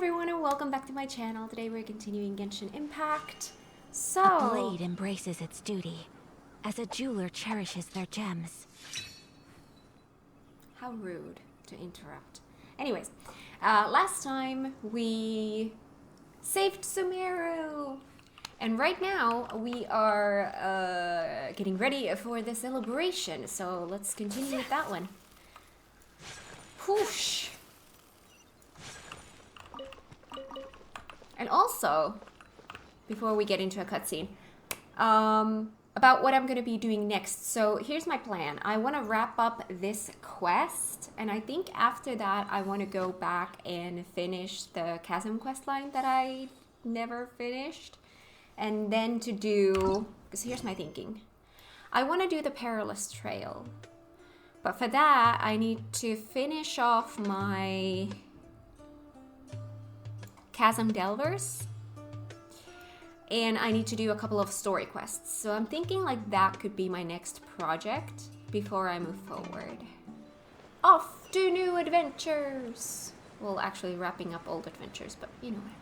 everyone and welcome back to my channel. Today we're continuing Genshin Impact. So... A blade embraces its duty, as a jeweler cherishes their gems. How rude to interrupt. Anyways, last time we saved Sumeru. And right now we are getting ready for the celebration. So let's continue with that one. Whoosh! And also, before we get into a cutscene, about what I'm going to be doing next. So here's my plan. I want to wrap up this quest, and I think after that I want to go back and finish the Chasm quest line that I never finished. And then to do, because here's my thinking. I want to do the Perilous Trail. But for that, I need to finish off my Chasm Delvers. And I need to do a couple of story quests. So I'm thinking like that could be my next project before I move forward. Off to new adventures! Well, actually wrapping up old adventures, but you know what I mean.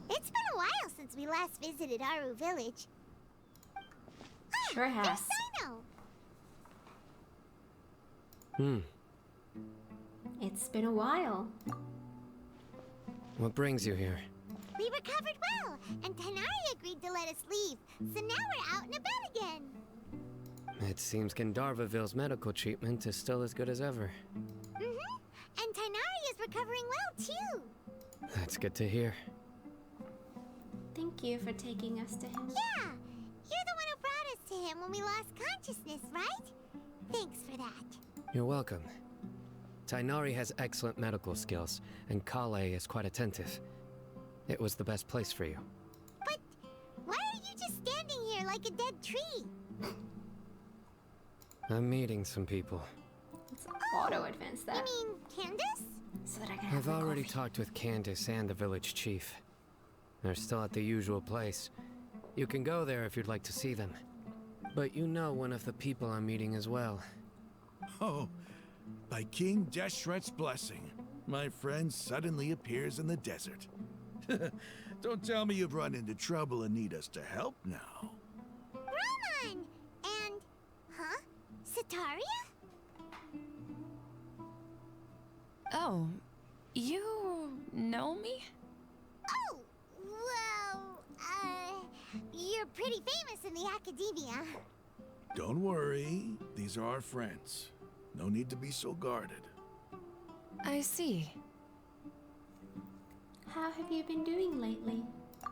It's been a while since we last visited Aru Village. Sure has. There's Sino. It's been a while. What brings you here? We recovered well, and Tanari agreed to let us leave, so now we're out and about again. It seems Gandharvaville's medical treatment is still as good as ever. And Tanari is recovering well, too. That's good to hear. Thank you for taking us to him. Yeah, you're the one who brought us to him when we lost consciousness, right? Thanks for that. You're welcome. Tainari has excellent medical skills, and Kale is quite attentive. It was the best place for you. But why are you just standing here like a dead tree? I'm meeting some people. Let's auto advance that. You mean Candace? So that I can have I've my already coffee. talked with Candace and the village chief. They're still at the usual place. You can go there if you'd like to see them. But you know one of the people I'm meeting as well. Oh, by King Deshret's blessing, my friend suddenly appears in the desert. Don't tell me you've run into trouble and need us to help now. Roman! And... huh? Sataria? Oh, you know me? Oh, well, you're pretty famous in the academia. Don't worry, these are our friends. No need to be so guarded. I see. How have you been doing lately?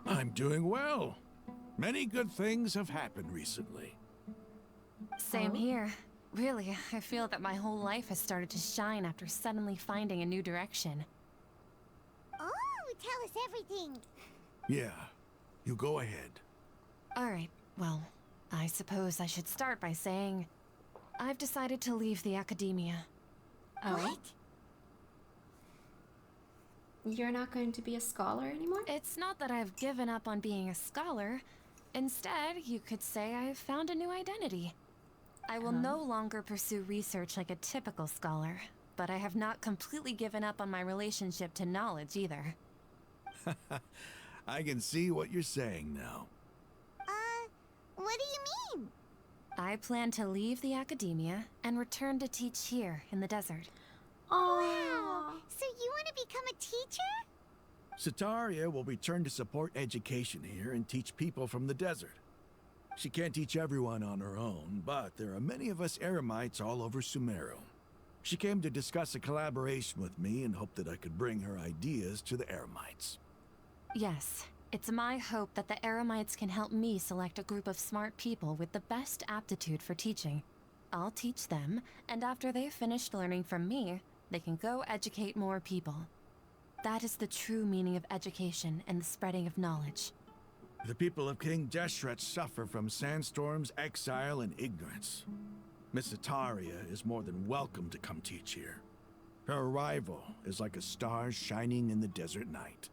I'm doing well. Many good things have happened recently. Same here. Really, I feel that my whole life has started to shine after suddenly finding a new direction. Oh, tell us everything. Yeah, you go ahead. Alright, well, I suppose I should start by saying I've decided to leave the academia. Oh. What? You're not going to be a scholar anymore? It's not that I've given up on being a scholar. Instead, you could say I've found a new identity. I will no longer pursue research like a typical scholar, but I have not completely given up on my relationship to knowledge either. I can see what you're saying now. What do you mean? I plan to leave the academia and return to teach here in the desert. Oh. Wow, so you want to become a teacher? Sataria will return to support education here and teach people from the desert. She can't teach everyone on her own, but there are many of us Eremites all over Sumeru. She came to discuss a collaboration with me and hoped that I could bring her ideas to the Eremites. Yes, it's my hope that the Eremites can help me select a group of smart people with the best aptitude for teaching. I'll teach them, and after they've finished learning from me, they can go educate more people. That is the true meaning of education and the spreading of knowledge. The people of King Deshret suffer from sandstorms, exile, and ignorance. Miss Sataria is more than welcome to come teach here. Her arrival is like a star shining in the desert night.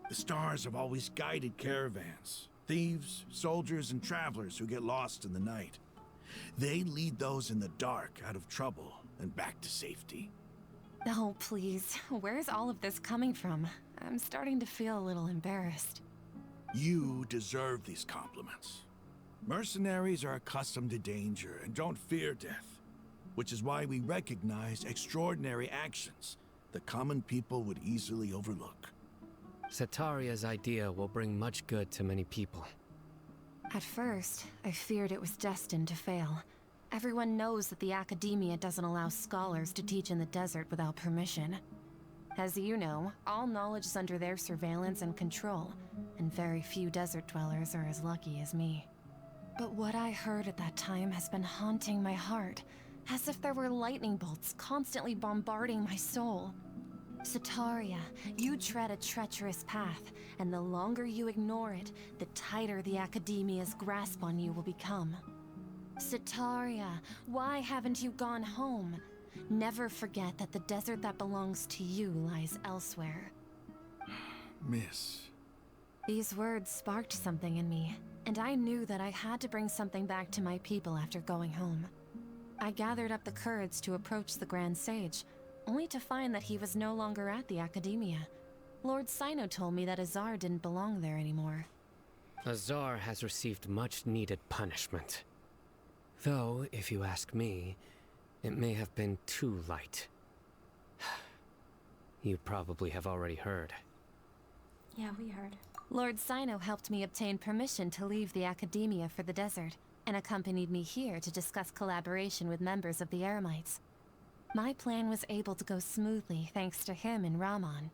The stars have always guided caravans, thieves, soldiers, and travelers who get lost in the night. They lead those in the dark out of trouble and back to safety. Oh, please. Where's all of this coming from? I'm starting to feel a little embarrassed. You deserve these compliments. Mercenaries are accustomed to danger and don't fear death, which is why we recognize extraordinary actions that common people would easily overlook. Setaria's idea will bring much good to many people. At first, I feared it was destined to fail. Everyone knows that the Academia doesn't allow scholars to teach in the desert without permission. As you know, all knowledge is under their surveillance and control, and very few desert dwellers are as lucky as me. But what I heard at that time has been haunting my heart, as if there were lightning bolts constantly bombarding my soul. Setaria, you tread a treacherous path, and the longer you ignore it, the tighter the Academia's grasp on you will become. Setaria, why haven't you gone home? Never forget that the desert that belongs to you lies elsewhere. Miss. These words sparked something in me, and I knew that I had to bring something back to my people after going home. I gathered up the courage to approach the Grand Sage, only to find that he was no longer at the Academia. Lord Sino told me that Azar didn't belong there anymore. Azar has received much needed punishment. Though, if you ask me, it may have been too light. You probably have already heard. Yeah, we heard. Lord Sino helped me obtain permission to leave the Academia for the desert, and accompanied me here to discuss collaboration with members of the Eremites. My plan was able to go smoothly thanks to him and Rahman.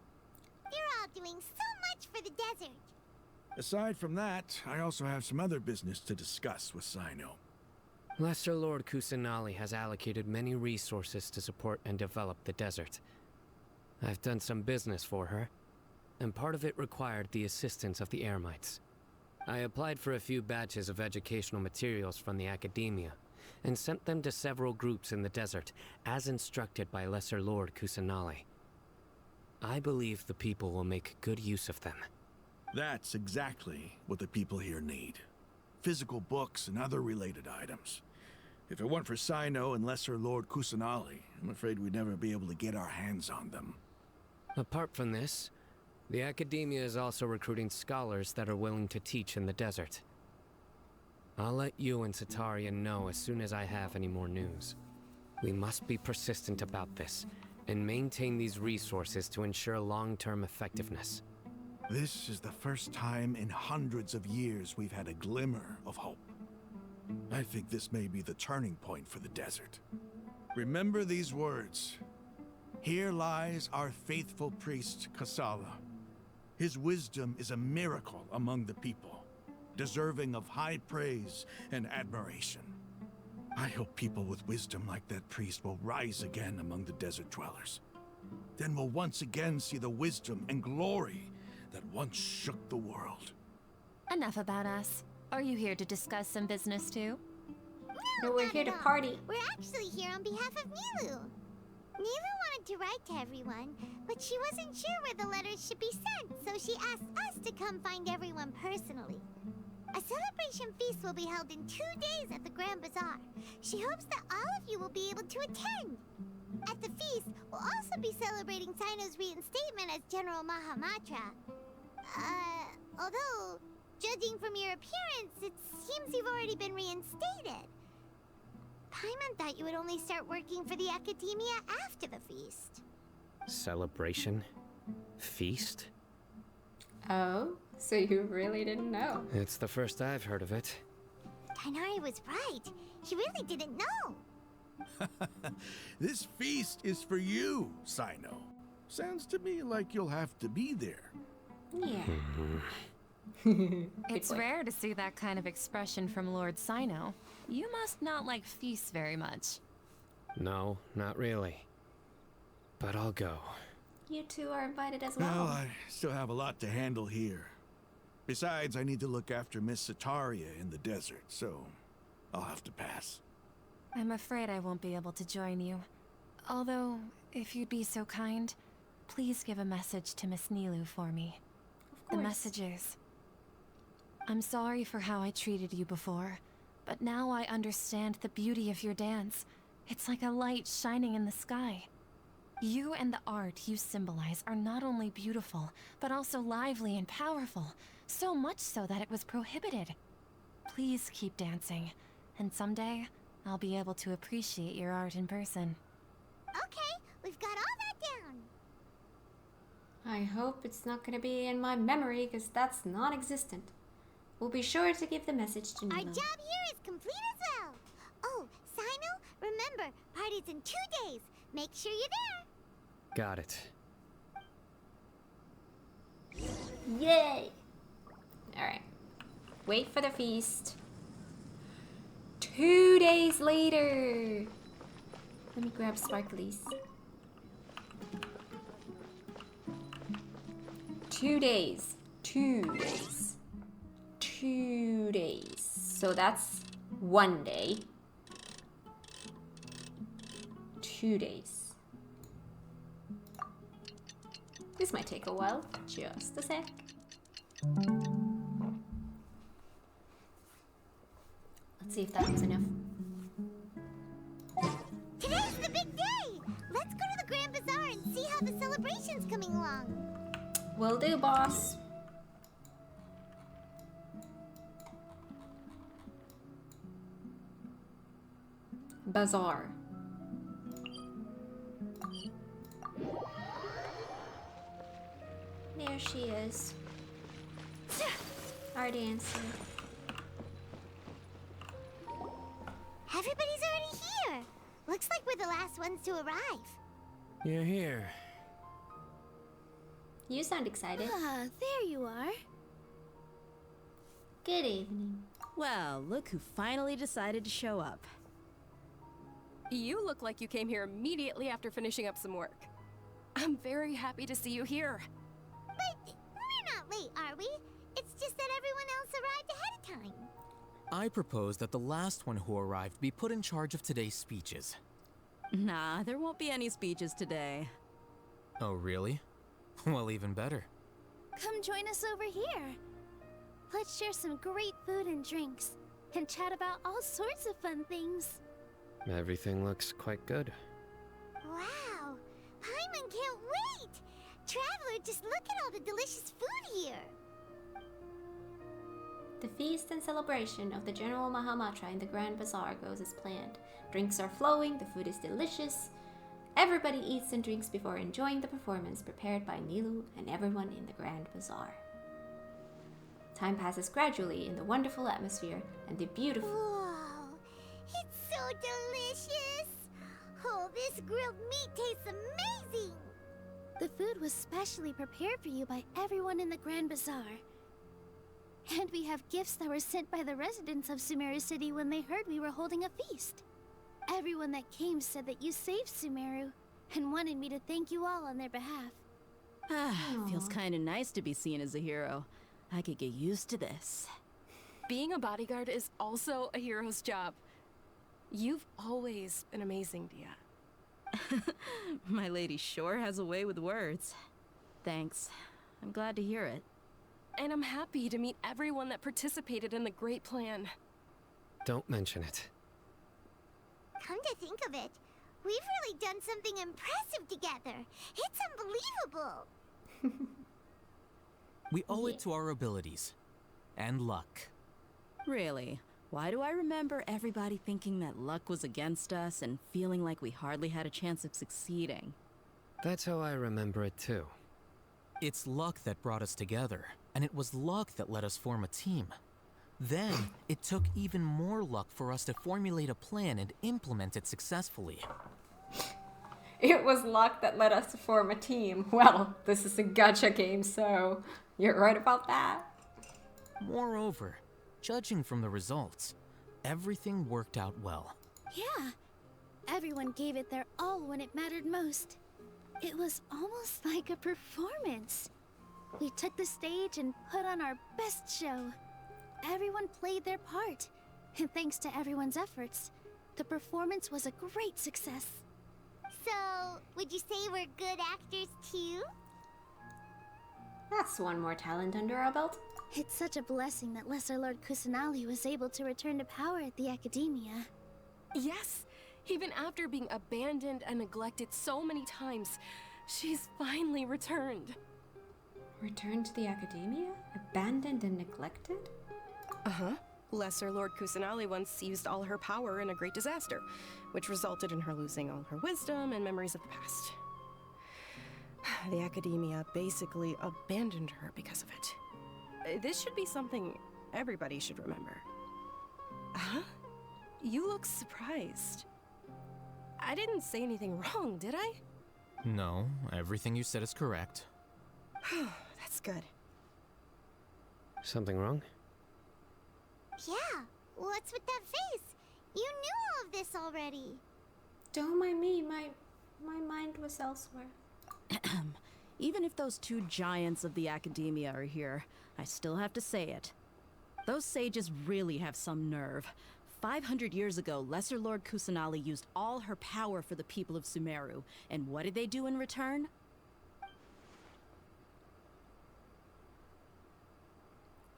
You're all doing so much for the desert. Aside from that, I also have some other business to discuss with Sino. Lesser Lord Kusanali has allocated many resources to support and develop the desert. I've done some business for her, and part of it required the assistance of the Eremites. I applied for a few batches of educational materials from the Academia, and sent them to several groups in the desert, as instructed by Lesser Lord Kusanali. I believe the people will make good use of them. That's exactly what the people here need. Physical books and other related items. If it weren't for Sino and Lesser Lord Kusanali, I'm afraid we'd never be able to get our hands on them. Apart from this, the Academia is also recruiting scholars that are willing to teach in the desert. I'll let you and Setaria know as soon as I have any more news. We must be persistent about this, and maintain these resources to ensure long-term effectiveness. This is the first time in hundreds of years we've had a glimmer of hope. I think this may be the turning point for the desert. Remember these words. Here lies our faithful priest, Kasala. His wisdom is a miracle among the people, deserving of high praise and admiration. I hope people with wisdom like that priest will rise again among the desert dwellers. Then we'll once again see the wisdom and glory that once shook the world. Enough about us. Are you here to discuss some business too? No, we're not here at to all. party. We're actually here on behalf of Nilu. Nilu wanted to write to everyone, but she wasn't sure where the letters should be sent, so she asked us to come find everyone personally. A celebration feast will be held in 2 days at the Grand Bazaar. She hopes that all of you will be able to attend. At the feast, we'll also be celebrating Sino's reinstatement as General Mahamatra. Although, judging from your appearance, it seems you've already been reinstated. Paimon thought you would only start working for the Academia after the feast. Celebration? Feast? Oh, so you really didn't know? It's the first I've heard of it. Tainari was right. He really didn't know. This feast is for you, Sino. Sounds to me like you'll have to be there. Yeah. It's rare to see that kind of expression from Lord Sino. You must not like feasts very much. No, not really. But I'll go. You two are invited as Well, well. I still have a lot to handle here. Besides, I need to look after Miss Setaria in the desert, so I'll have to pass. I'm afraid I won't be able to join you. Although, if you'd be so kind, please give a message to Miss Nilu for me. Of The course. message is, I'm sorry for how I treated you before, but now I understand the beauty of your dance. It's like a light shining in the sky. You and the art you symbolize are not only beautiful, but also lively and powerful. So much so that it was prohibited. Please keep dancing, and someday I'll be able to appreciate your art in person. Okay, we've got all that down. I hope it's not gonna be in my memory, because that's non-existent. We'll be sure to give the message to Our Nilo. job here is complete as well. Oh, Sino, remember, party's in 2 days. Make sure you're there. Got it. Yay! Alright. Wait for the feast. 2 days later! Let me grab sparklies. 2 days. 2 days. 2 days. So that's 1 day. 2 days. This might take a while. Just a sec. Let's see if that was enough. Today's the big day. Let's go to the Grand Bazaar and see how the celebration's coming along. Will do, boss. Bazaar. There she is. Our dancer. Everybody's already here. Looks like we're the last ones to arrive. You're here. You sound excited. Ah, there you are. Good evening. Well, look who finally decided to show up. You look like you came here immediately after finishing up some work. I'm very happy to see you here. But we're not late, are we? It's just that everyone else arrived ahead of time. I propose that the last one who arrived be put in charge of today's speeches. Nah, there won't be any speeches today. Oh, really? Well, even better. Come join us over here. Let's share some great food and drinks, and chat about all sorts of fun things. Everything looks quite good. Wow! Paimon can't wait! Traveler, just look at all the delicious food here! The feast and celebration of the General Mahamatra in the Grand Bazaar goes as planned. Drinks are flowing, the food is delicious. Everybody eats and drinks before enjoying the performance prepared by Nilou and everyone in the Grand Bazaar. Time passes gradually in the wonderful atmosphere and the beautiful... Whoa! It's so delicious! Oh, this grilled meat tastes amazing! The food was specially prepared for you by everyone in the Grand Bazaar. And we have gifts that were sent by the residents of Sumeru City when they heard we were holding a feast. Everyone that came said that you saved Sumeru and wanted me to thank you all on their behalf. Feels kind of nice to be seen as a hero. I could get used to this. Being a bodyguard is also a hero's job. You've always been amazing, Dia. My lady sure has a way with words. Thanks. I'm glad to hear it. And I'm happy to meet everyone that participated in the great plan. Don't mention it. Come to think of it, we've really done something impressive together. It's unbelievable. We owe it to our abilities. And luck. Really? Why do I remember everybody thinking that luck was against us and feeling like we hardly had a chance of succeeding? That's how I remember it too. It's luck that brought us together, and it was luck that let us form a team. Then, it took even more luck for us to formulate a plan and implement it successfully. It was luck that led us to form a team. Well, this is a gacha game, so you're right about that. Moreover, judging from the results, everything worked out well. Yeah, everyone gave it their all when it mattered most. It was almost like a performance. We took the stage and put on our best show. Everyone played their part, and thanks to everyone's efforts, the performance was a great success. So, would you say we're good actors too? That's one more talent under our belt. It's such a blessing that Lesser Lord Kusanali was able to return to power at the Academia. Yes, Even after being abandoned and neglected so many times, she's finally returned. Returned to the academia? Abandoned and neglected? Uh-huh. Lesser Lord Kusanali once used all her power in a great disaster, which resulted in her losing all her wisdom and memories of the past. The academia basically abandoned her because of it. This should be something everybody should remember. Huh? You look surprised. I didn't say anything wrong, did I? No, everything you said is correct. That's good. Something wrong? Yeah, what's with that face? You knew all of this already. Don't mind me, my mind was elsewhere. Even if those two giants of the academia are here, I still have to say it. Those sages really have some nerve. 500 years ago, Lesser Lord Kusanali used all her power for the people of Sumeru, and what did they do in return?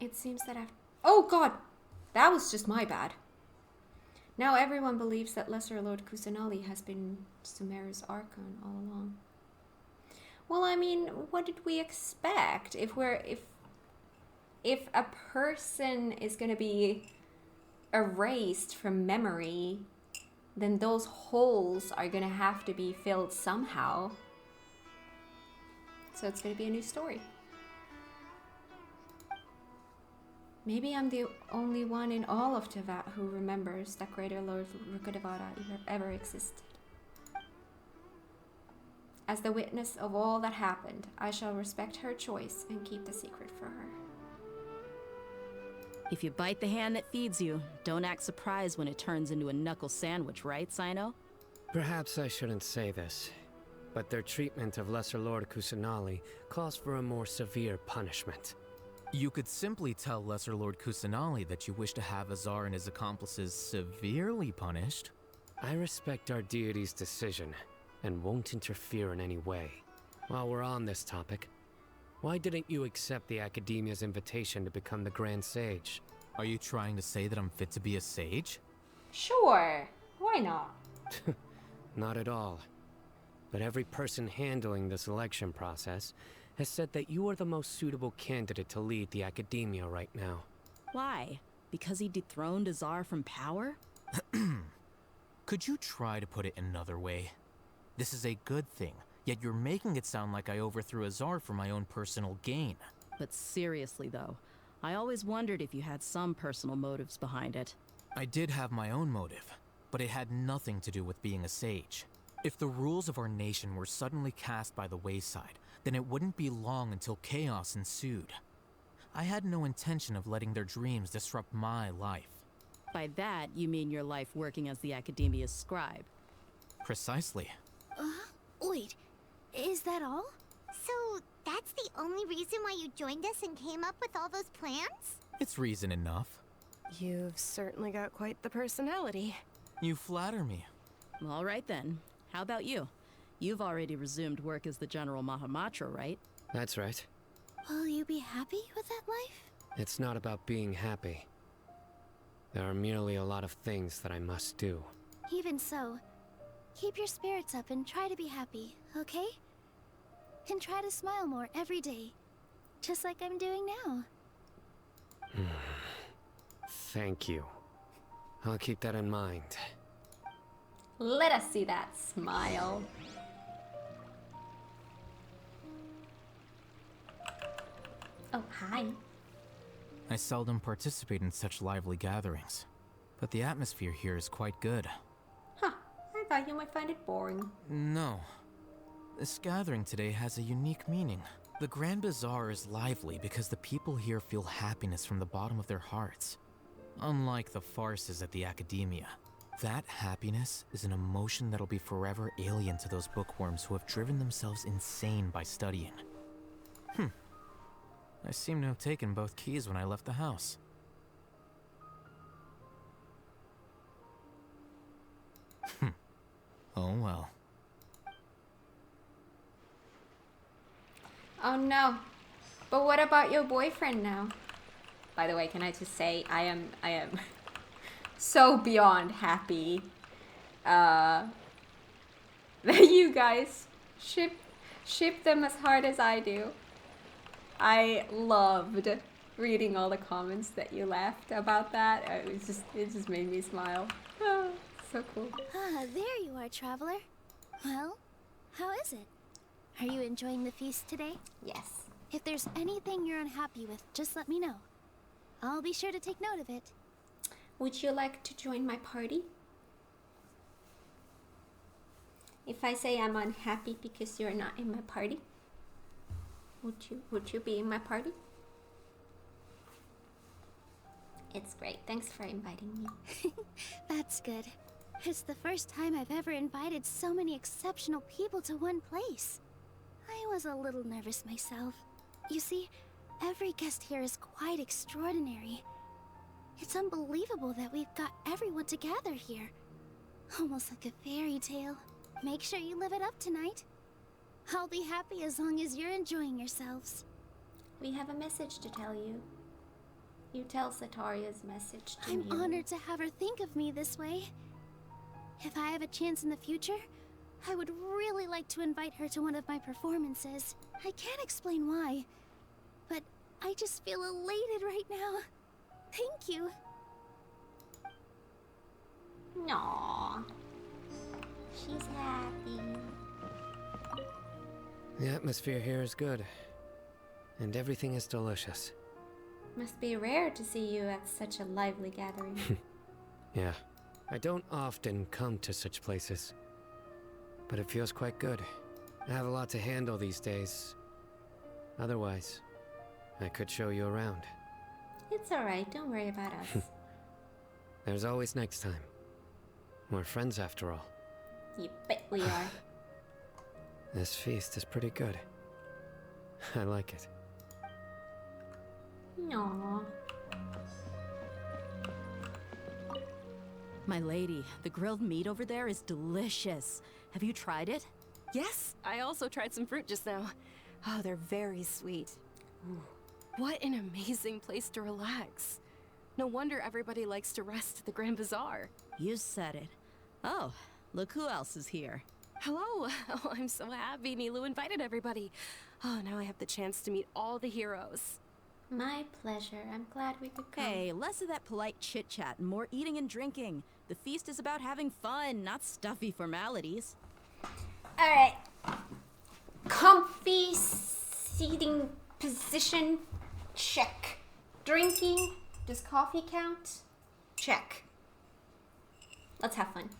It seems that I've... Oh god! That was just my bad. Now everyone believes that Lesser Lord Kusanali has been Sumeru's Archon all along. Well, I mean, what did we expect? If a person is gonna be erased from memory, then those holes are gonna have to be filled somehow. So it's gonna be a new story. Maybe I'm the only one in all of Tevat who remembers that Greater Lord Rukkhadevata ever existed. As the witness of all that happened, I shall respect her choice and keep the secret for her. If you bite the hand that feeds you, don't act surprised when it turns into a knuckle sandwich, right, Sino? Perhaps I shouldn't say this, but their treatment of Lesser Lord Kusanali calls for a more severe punishment. You could simply tell Lesser Lord Kusanali that you wish to have Azar and his accomplices severely punished. I respect our deity's decision, and won't interfere in any way. While we're on this topic, why didn't you accept the Academia's invitation to become the Grand Sage? Are you trying to say that I'm fit to be a sage? Sure, why not? Not at all. But every person handling the selection process has said that you are the most suitable candidate to lead the Academia right now. Why? Because he dethroned Azar from power? Could you try to put it another way? This is a good thing, yet you're making it sound like I overthrew Azar for my own personal gain. But seriously though, I always wondered if you had some personal motives behind it. I did have my own motive, but it had nothing to do with being a sage. If the rules of our nation were suddenly cast by the wayside, then it wouldn't be long until chaos ensued. I had no intention of letting their dreams disrupt my life. By that, you mean your life working as the Academia's scribe. Precisely. Wait, is that all? So, that's the only reason why you joined us and came up with all those plans? It's reason enough. You've certainly got quite the personality. You flatter me. All right then. How about you? You've already resumed work as the General Mahamatra, right? That's right. Will you be happy with that life? It's not about being happy. There are merely a lot of things that I must do. Even so, keep your spirits up and try to be happy, okay? And try to smile more every day, just like I'm doing now. Thank you. I'll keep that in mind. Let us see that smile. Oh, hi. I seldom participate in such lively gatherings, but the atmosphere here is quite good. Huh, I thought you might find it boring. No. This gathering today has a unique meaning. The Grand Bazaar is lively because the people here feel happiness from the bottom of their hearts. Unlike the farces at the Academia. That happiness is an emotion that'll be forever alien to those bookworms who have driven themselves insane by studying. I seem to have taken both keys when I left the house. Oh well. Oh no. But what about your boyfriend now? By the way, can I just say I am so beyond happy that you guys ship them as hard as I do. I loved reading all the comments that you left about that. It just made me smile. Oh, so cool. Ah, there you are, traveler. Well, how is it? Are you enjoying the feast today? Yes. If there's anything you're unhappy with, just let me know. I'll be sure to take note of it. Would you like to join my party? If I say I'm unhappy because you're not in my party, would you be in my party? It's great. Thanks for inviting me. That's good. It's the first time I've ever invited so many exceptional people to one place. I was a little nervous myself. You see, every guest here is quite extraordinary. It's unbelievable that we've got everyone together here. Almost like a fairy tale. Make sure you live it up tonight. I'll be happy as long as you're enjoying yourselves. We have a message to tell you. You tell Sataria's message to I'm me. honored to have her think of me this way. If I have a chance in the future, I would really like to invite her to one of my performances. I can't explain why, but I just feel elated right now. Thank you. Aww. She's happy. The atmosphere here is good. And everything is delicious. Must be rare to see you at such a lively gathering. Yeah. I don't often come to such places. But it feels quite good. I have a lot to handle these days. Otherwise, I could show you around. It's alright, don't worry about us. There's always next time. We're friends after all. You bet we are. This feast is pretty good. I like it. Aww. My lady, the grilled meat over there is delicious. Have you tried it? Yes, I also tried some fruit just now. Oh, they're very sweet. What an amazing place to relax. No wonder everybody likes to rest at the Grand Bazaar. You said it. Oh, look who else is here. Hello. Oh, I'm so happy Nilu invited everybody. Oh, now I have the chance to meet all the heroes. My pleasure. I'm glad we could come. Hey, less of that polite chit-chat and more eating and drinking. The feast is about having fun, not stuffy formalities. Alright. Comfy seating position. Check. Drinking. Does coffee count? Check. Let's have fun.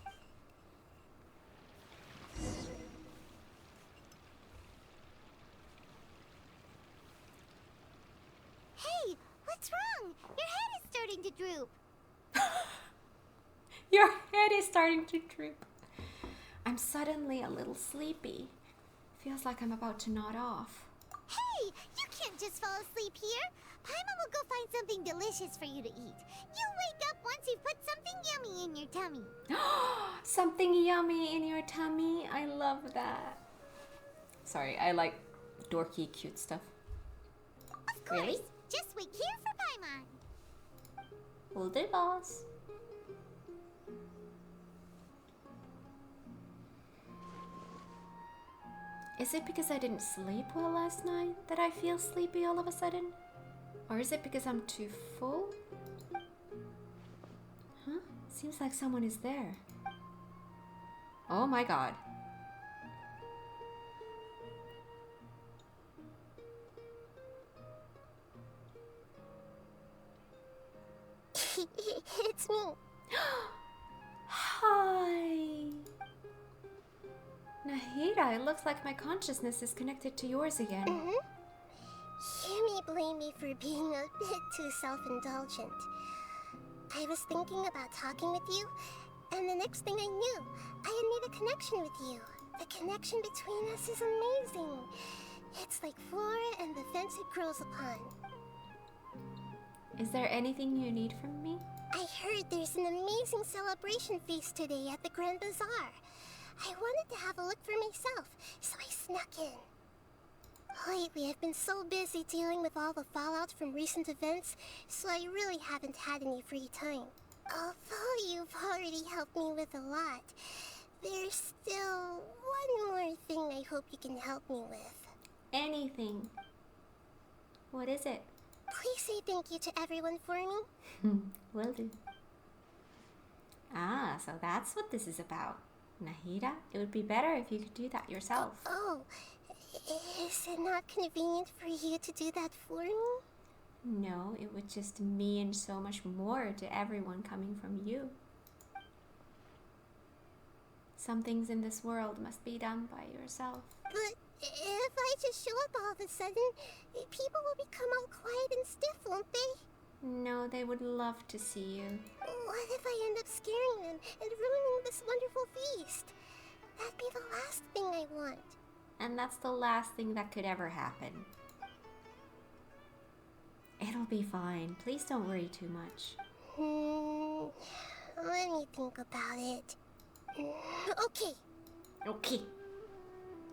Hey, what's wrong? Your head is starting to droop. Your head is starting to droop. I'm suddenly a little sleepy. Feels like I'm about to nod off. Hey, you can't just fall asleep here. Paimon will go find something delicious for you to eat. You'll wake up once you've put something yummy in your tummy. Something yummy in your tummy. I love that. Sorry, I like dorky, cute stuff. Of course. Really? Just wait here for Paimon. Will do, boss. Is it because I didn't sleep well last night that I feel sleepy all of a sudden? Or is it because I'm too full? Huh? Seems like someone is there. Oh my god. It's me. Hi. Nahida, it looks like my consciousness is connected to yours again. You may blame me for being a bit too self-indulgent. I was thinking about talking with you, and the next thing I knew, I had made a connection with you. The connection between us is amazing. It's like flora and the fence it grows upon. Is there anything you need from me? I heard there's an amazing celebration feast today at the Grand Bazaar. I wanted to have a look for myself, so I snuck in. Lately, I've been so busy dealing with all the fallout from recent events, so I really haven't had any free time. Although you've already helped me with a lot, there's still one more thing I hope you can help me with. Anything. What is it? Please say thank you to everyone for me. Will do. Ah, so that's what this is about. Nahida, it would be better if you could do that yourself. Oh, is it not convenient for you to do that for me? No, it would just mean so much more to everyone coming from you. Some things in this world must be done by yourself. But if I just show up all of a sudden, people will become all quiet and stiff, won't they? No, they would love to see you. What if I end up scaring them and ruining this wonderful feast? That'd be the last thing I want. And that's the last thing that could ever happen. It'll be fine. Please don't worry too much. Let me think about it. Okay. Okay.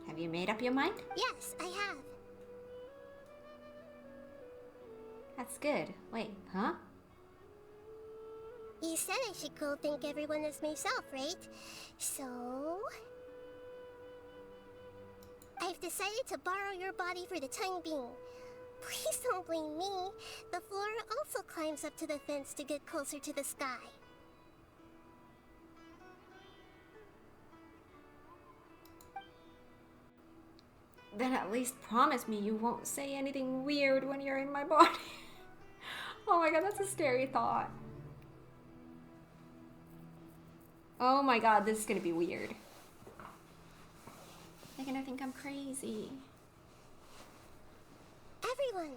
Have you made up your mind? Yes, I have. That's good. Wait, huh? You said I should go thank everyone as myself, right? So... I've decided to borrow your body for the time being. Please don't blame me. The flora also climbs up to the fence to get closer to the sky. Then at least promise me you won't say anything weird when you're in my body. Oh my god, that's a scary thought. Oh my god, this is gonna be weird. They're gonna think I'm crazy. Everyone!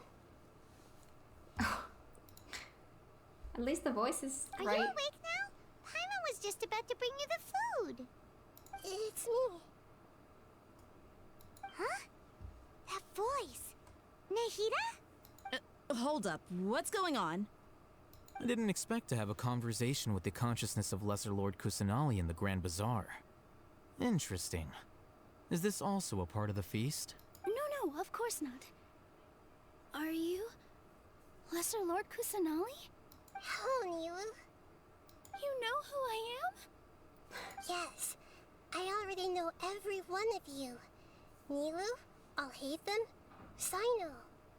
At least the voice is Are right. you awake now? Paimon was just about to bring you the food. It's me. Huh? That voice. Nahida? Hold up. What's going on? I didn't expect to have a conversation with the consciousness of Lesser Lord Kusanali in the Grand Bazaar. Interesting. Is this also a part of the feast? No, of course not. Are you Lesser Lord Kusanali? Hello, Nilu. You know who I am? Yes. I already know every one of you. Nilu, Alhaitham, Sino,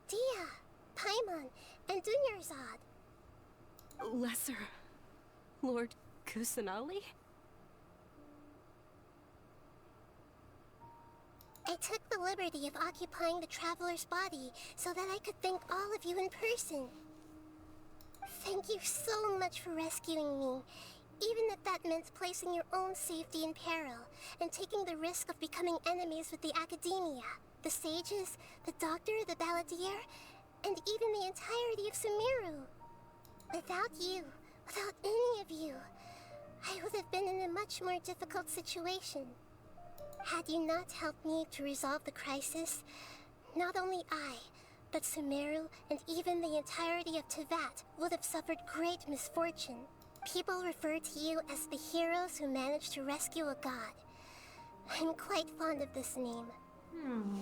Dia, Paimon, and Dunyarzad. Lesser Lord Kusanali? I took the liberty of occupying the traveler's body so that I could thank all of you in person. Thank you so much for rescuing me, even if that meant placing your own safety in peril and taking the risk of becoming enemies with the academia, the sages, the doctor, the balladeer, and even the entirety of Sumeru. Without you, without any of you, I would have been in a much more difficult situation. Had you not helped me to resolve the crisis, not only I, but Sumeru and even the entirety of Tevat would have suffered great misfortune. People refer to you as the heroes who managed to rescue a god. I'm quite fond of this name.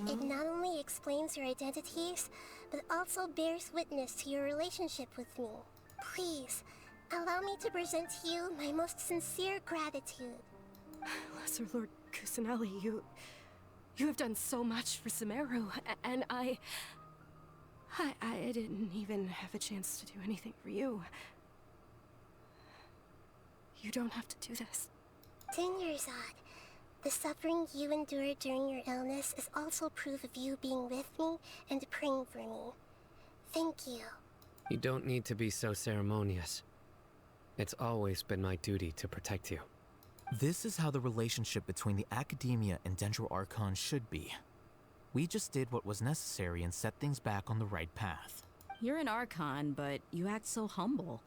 It not only explains your identities, but also bears witness to your relationship with me. Please, allow me to present to you my most sincere gratitude. Lesser Lord Kusanali, you have done so much for Sumeru, and I didn't even have a chance to do anything for you. You don't have to do this. Dunyarzad, the suffering you endured during your illness is also proof of you being with me and praying for me. Thank you. You don't need to be so ceremonious. It's always been my duty to protect you. This is how the relationship between the Academia and Dendro Archon should be. We just did what was necessary and set things back on the right path. You're an Archon, but you act so humble.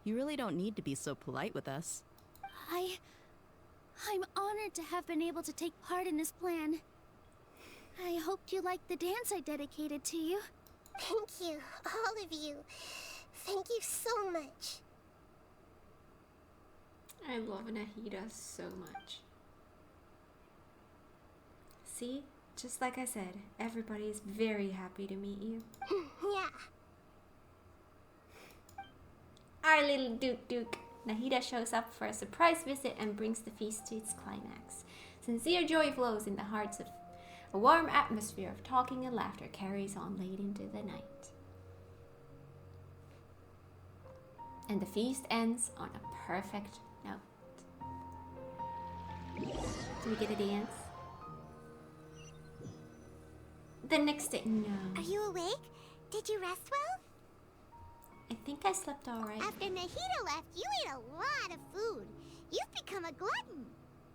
You really don't need to be so polite with us. I'm honored to have been able to take part in this plan. I hoped you liked the dance I dedicated to you. Thank you, all of you. Thank you so much. I love Nahida so much. See? Just like I said, everybody is very happy to meet you. Yeah. Our little Duke. Nahida shows up for a surprise visit and brings the feast to its climax. Sincere joy flows in the hearts of a warm atmosphere of talking and laughter carries on late into the night. And the feast ends on a perfect note. Do we get a dance? The next day, no. Are you awake? Did you rest well? I think I slept alright. After Nahida left, you ate a lot of food. You've become a glutton.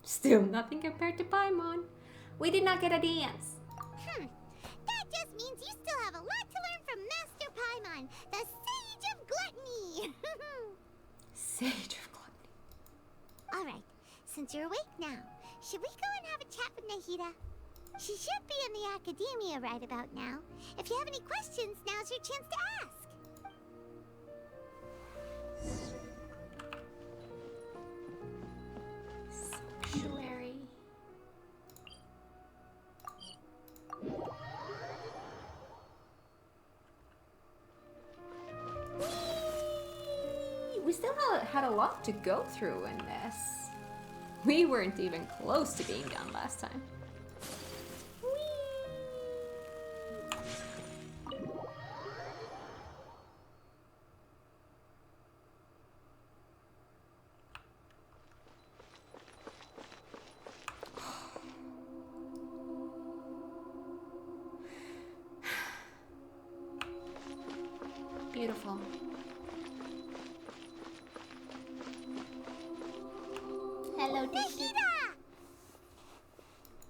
Still nothing compared to Paimon. We did not get a dance. That just means you still have a lot to learn from Master Paimon, the Sage of Gluttony. Sage of Gluttony. Alright, since you're awake now, should we go and have a chat with Nahida? She should be in the academia right about now. If you have any questions, now's your chance to ask. Sanctuary. We still had a lot to go through in this. We weren't even close to being done last time. Beautiful. Hello, Nahida!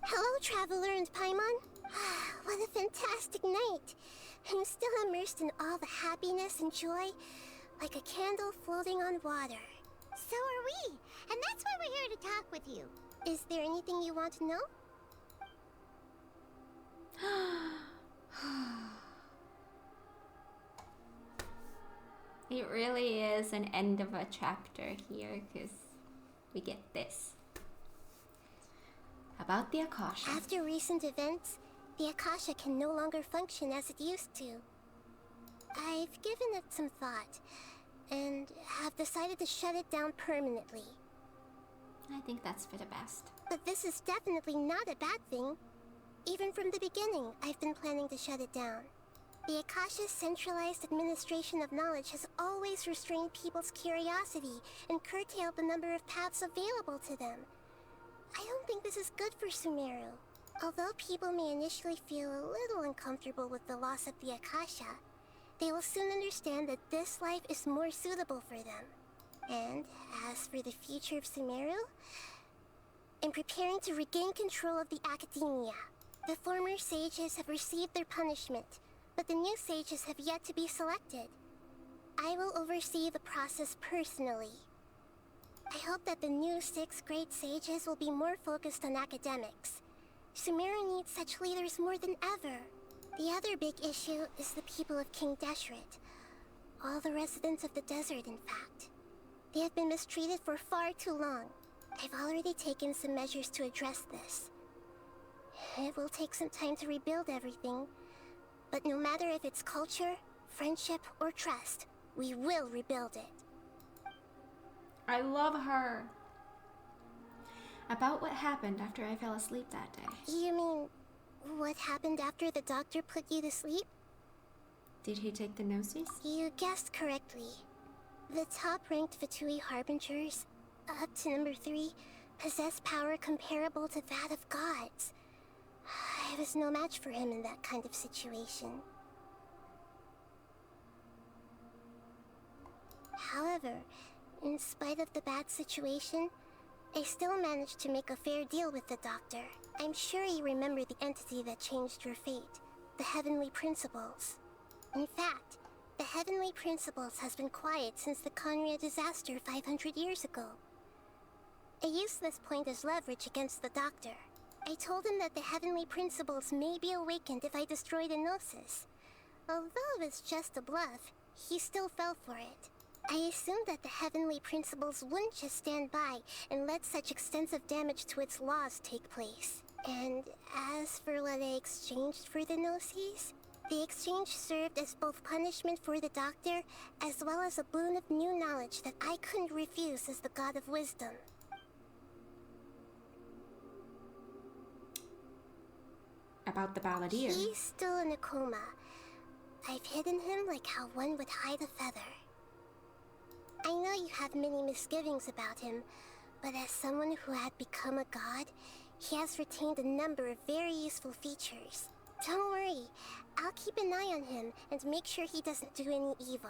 Hello, Traveler and Paimon. What a fantastic night. I'm still immersed in all the happiness and joy, like a candle floating on water. So are we, and that's why we're here to talk with you. Is there anything you want to know? It really is an end of a chapter here, because we get this. About the Akasha. After recent events, the Akasha can no longer function as it used to. I've given it some thought, and have decided to shut it down permanently. I think that's for the best. But this is definitely not a bad thing. Even from the beginning, I've been planning to shut it down. The Akasha's centralized administration of knowledge has always restrained people's curiosity and curtailed the number of paths available to them. I don't think this is good for Sumeru. Although people may initially feel a little uncomfortable with the loss of the Akasha, they will soon understand that this life is more suitable for them. And as for the future of Sumeru, in preparing to regain control of the academia, the former sages have received their punishment, but the new sages have yet to be selected. I will oversee the process personally. I hope that the new 6 great sages will be more focused on academics. Sumeru needs such leaders more than ever. The other big issue is the people of King Deshret. All the residents of the desert, in fact. They have been mistreated for far too long. I've already taken some measures to address this. It will take some time to rebuild everything, but no matter if it's culture, friendship, or trust, we will rebuild it. I love her. About what happened after I fell asleep that day. You mean, what happened after the doctor put you to sleep? Did he take the gnosis? You guessed correctly. The top-ranked Fatui Harbingers, up to number 3, possess power comparable to that of gods. I was no match for him in that kind of situation. However, in spite of the bad situation, I still managed to make a fair deal with the doctor. I'm sure you remember the entity that changed your fate, the Heavenly Principles. In fact, the Heavenly Principles has been quiet since the Conria disaster 500 years ago. I used this point as leverage against the doctor. I told him that the Heavenly Principles may be awakened if I destroy the Gnosis. Although it's just a bluff, he still fell for it. I assumed that the Heavenly Principles wouldn't just stand by and let such extensive damage to its laws take place. And as for what I exchanged for the Gnosis, The exchange served as both punishment for the doctor, as well as a boon of new knowledge that I couldn't refuse as the god of wisdom. About the balladeer. He's still in a coma. I've hidden him like how one would hide a feather. I know you have many misgivings about him, but as someone who had become a god, he has retained a number of very useful features. Don't worry, I'll keep an eye on him and make sure he doesn't do any evil.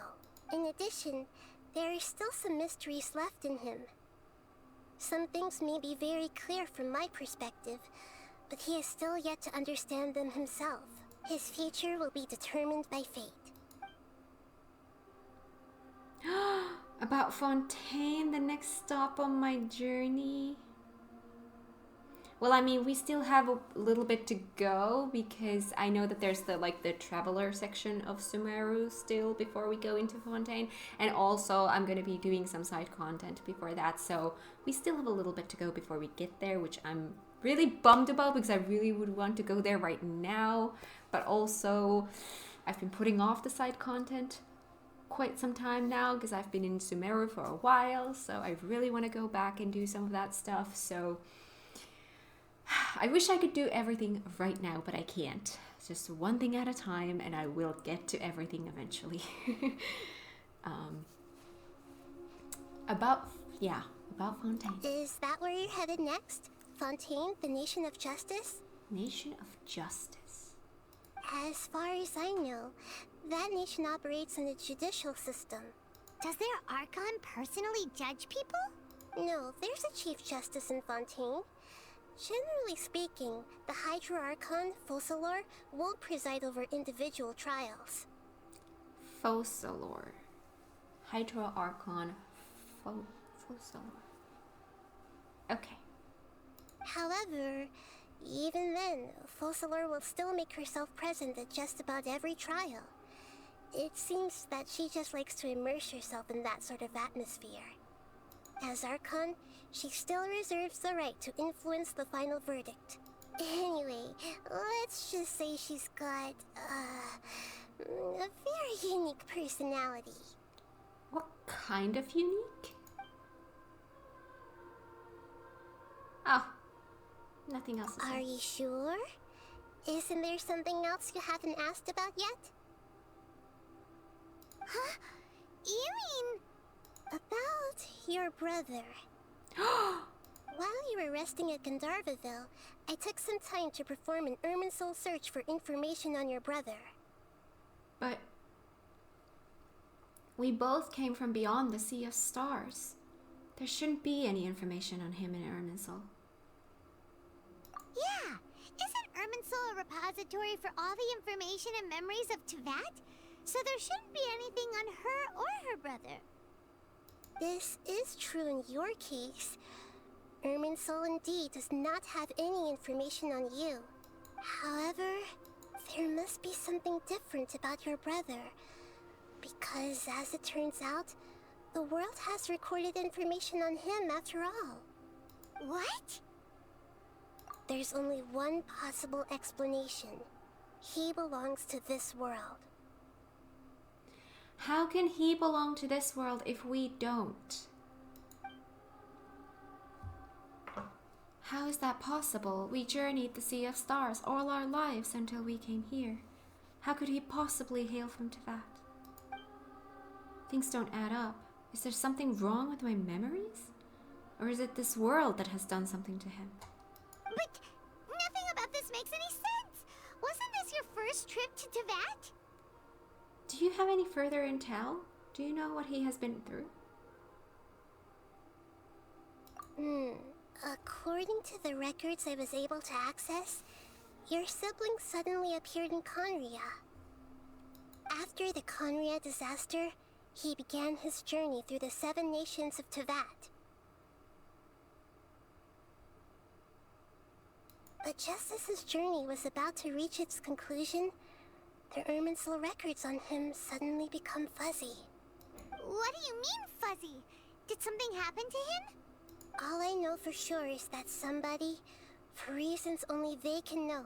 In addition, there are still some mysteries left in him. Some things may be very clear from my perspective, but he is still yet to understand them himself. His future will be determined by fate. About Fontaine, the next stop on my journey. Well, I mean, we still have a little bit to go because I know that there's the traveler section of Sumeru still before we go into Fontaine, and also I'm going to be doing some side content before that, so we still have a little bit to go before we get there, which I'm really bummed about because I really would want to go there right now, but also I've been putting off the side content quite some time now because I've been in Sumeru for a while, so I really want to go back and do some of that stuff. So I wish I could do everything right now, but I can't. It's just one thing at a time, and I will get to everything eventually. About Fontaine. Is that where you're headed next? Fontaine, the Nation of Justice? Nation of Justice. As far as I know, that nation operates in a judicial system. Does their Archon personally judge people? No, there's a Chief Justice in Fontaine. Generally speaking, the Hydra Archon, Focalor, won't preside over individual trials. Focalor. Hydra Archon Focalor. Okay. However, even then, Focalor will still make herself present at just about every trial. It seems that she just likes to immerse herself in that sort of atmosphere. As Archon, she still reserves the right to influence the final verdict. Anyway, let's just say she's got, a very unique personality. What kind of unique? Oh, nothing else to say. Are you sure? Isn't there something else you haven't asked about yet? Huh? You mean... about your brother. While you were resting at Gandharvaville, I took some time to perform an Irminsul search for information on your brother. But we both came from beyond the Sea of Stars. There shouldn't be any information on him in Irminsul. Yeah! Isn't Irminsul a repository for all the information and memories of Teyvat? So there shouldn't be anything on her or her brother. This is true in your case. Irminsul indeed does not have any information on you. However, there must be something different about your brother. Because as it turns out, the world has recorded information on him after all. What? There's only one possible explanation. He belongs to this world. How can he belong to this world if we don't? How is that possible? We journeyed the Sea of Stars all our lives until we came here. How could he possibly hail from Teyvat? Things don't add up. Is there something wrong with my memories? Or is it this world that has done something to him? But nothing about this makes any sense! Wasn't this your first trip to Teyvat? Do you have any further intel? Do you know what he has been through? According to the records I was able to access, your sibling suddenly appeared in Conria. After the Conria disaster, he began his journey through the 7 nations of Teyvat. But just as his journey was about to reach its conclusion, the Irminsul records on him suddenly become fuzzy. What do you mean, fuzzy? Did something happen to him? All I know for sure is that somebody, for reasons only they can know,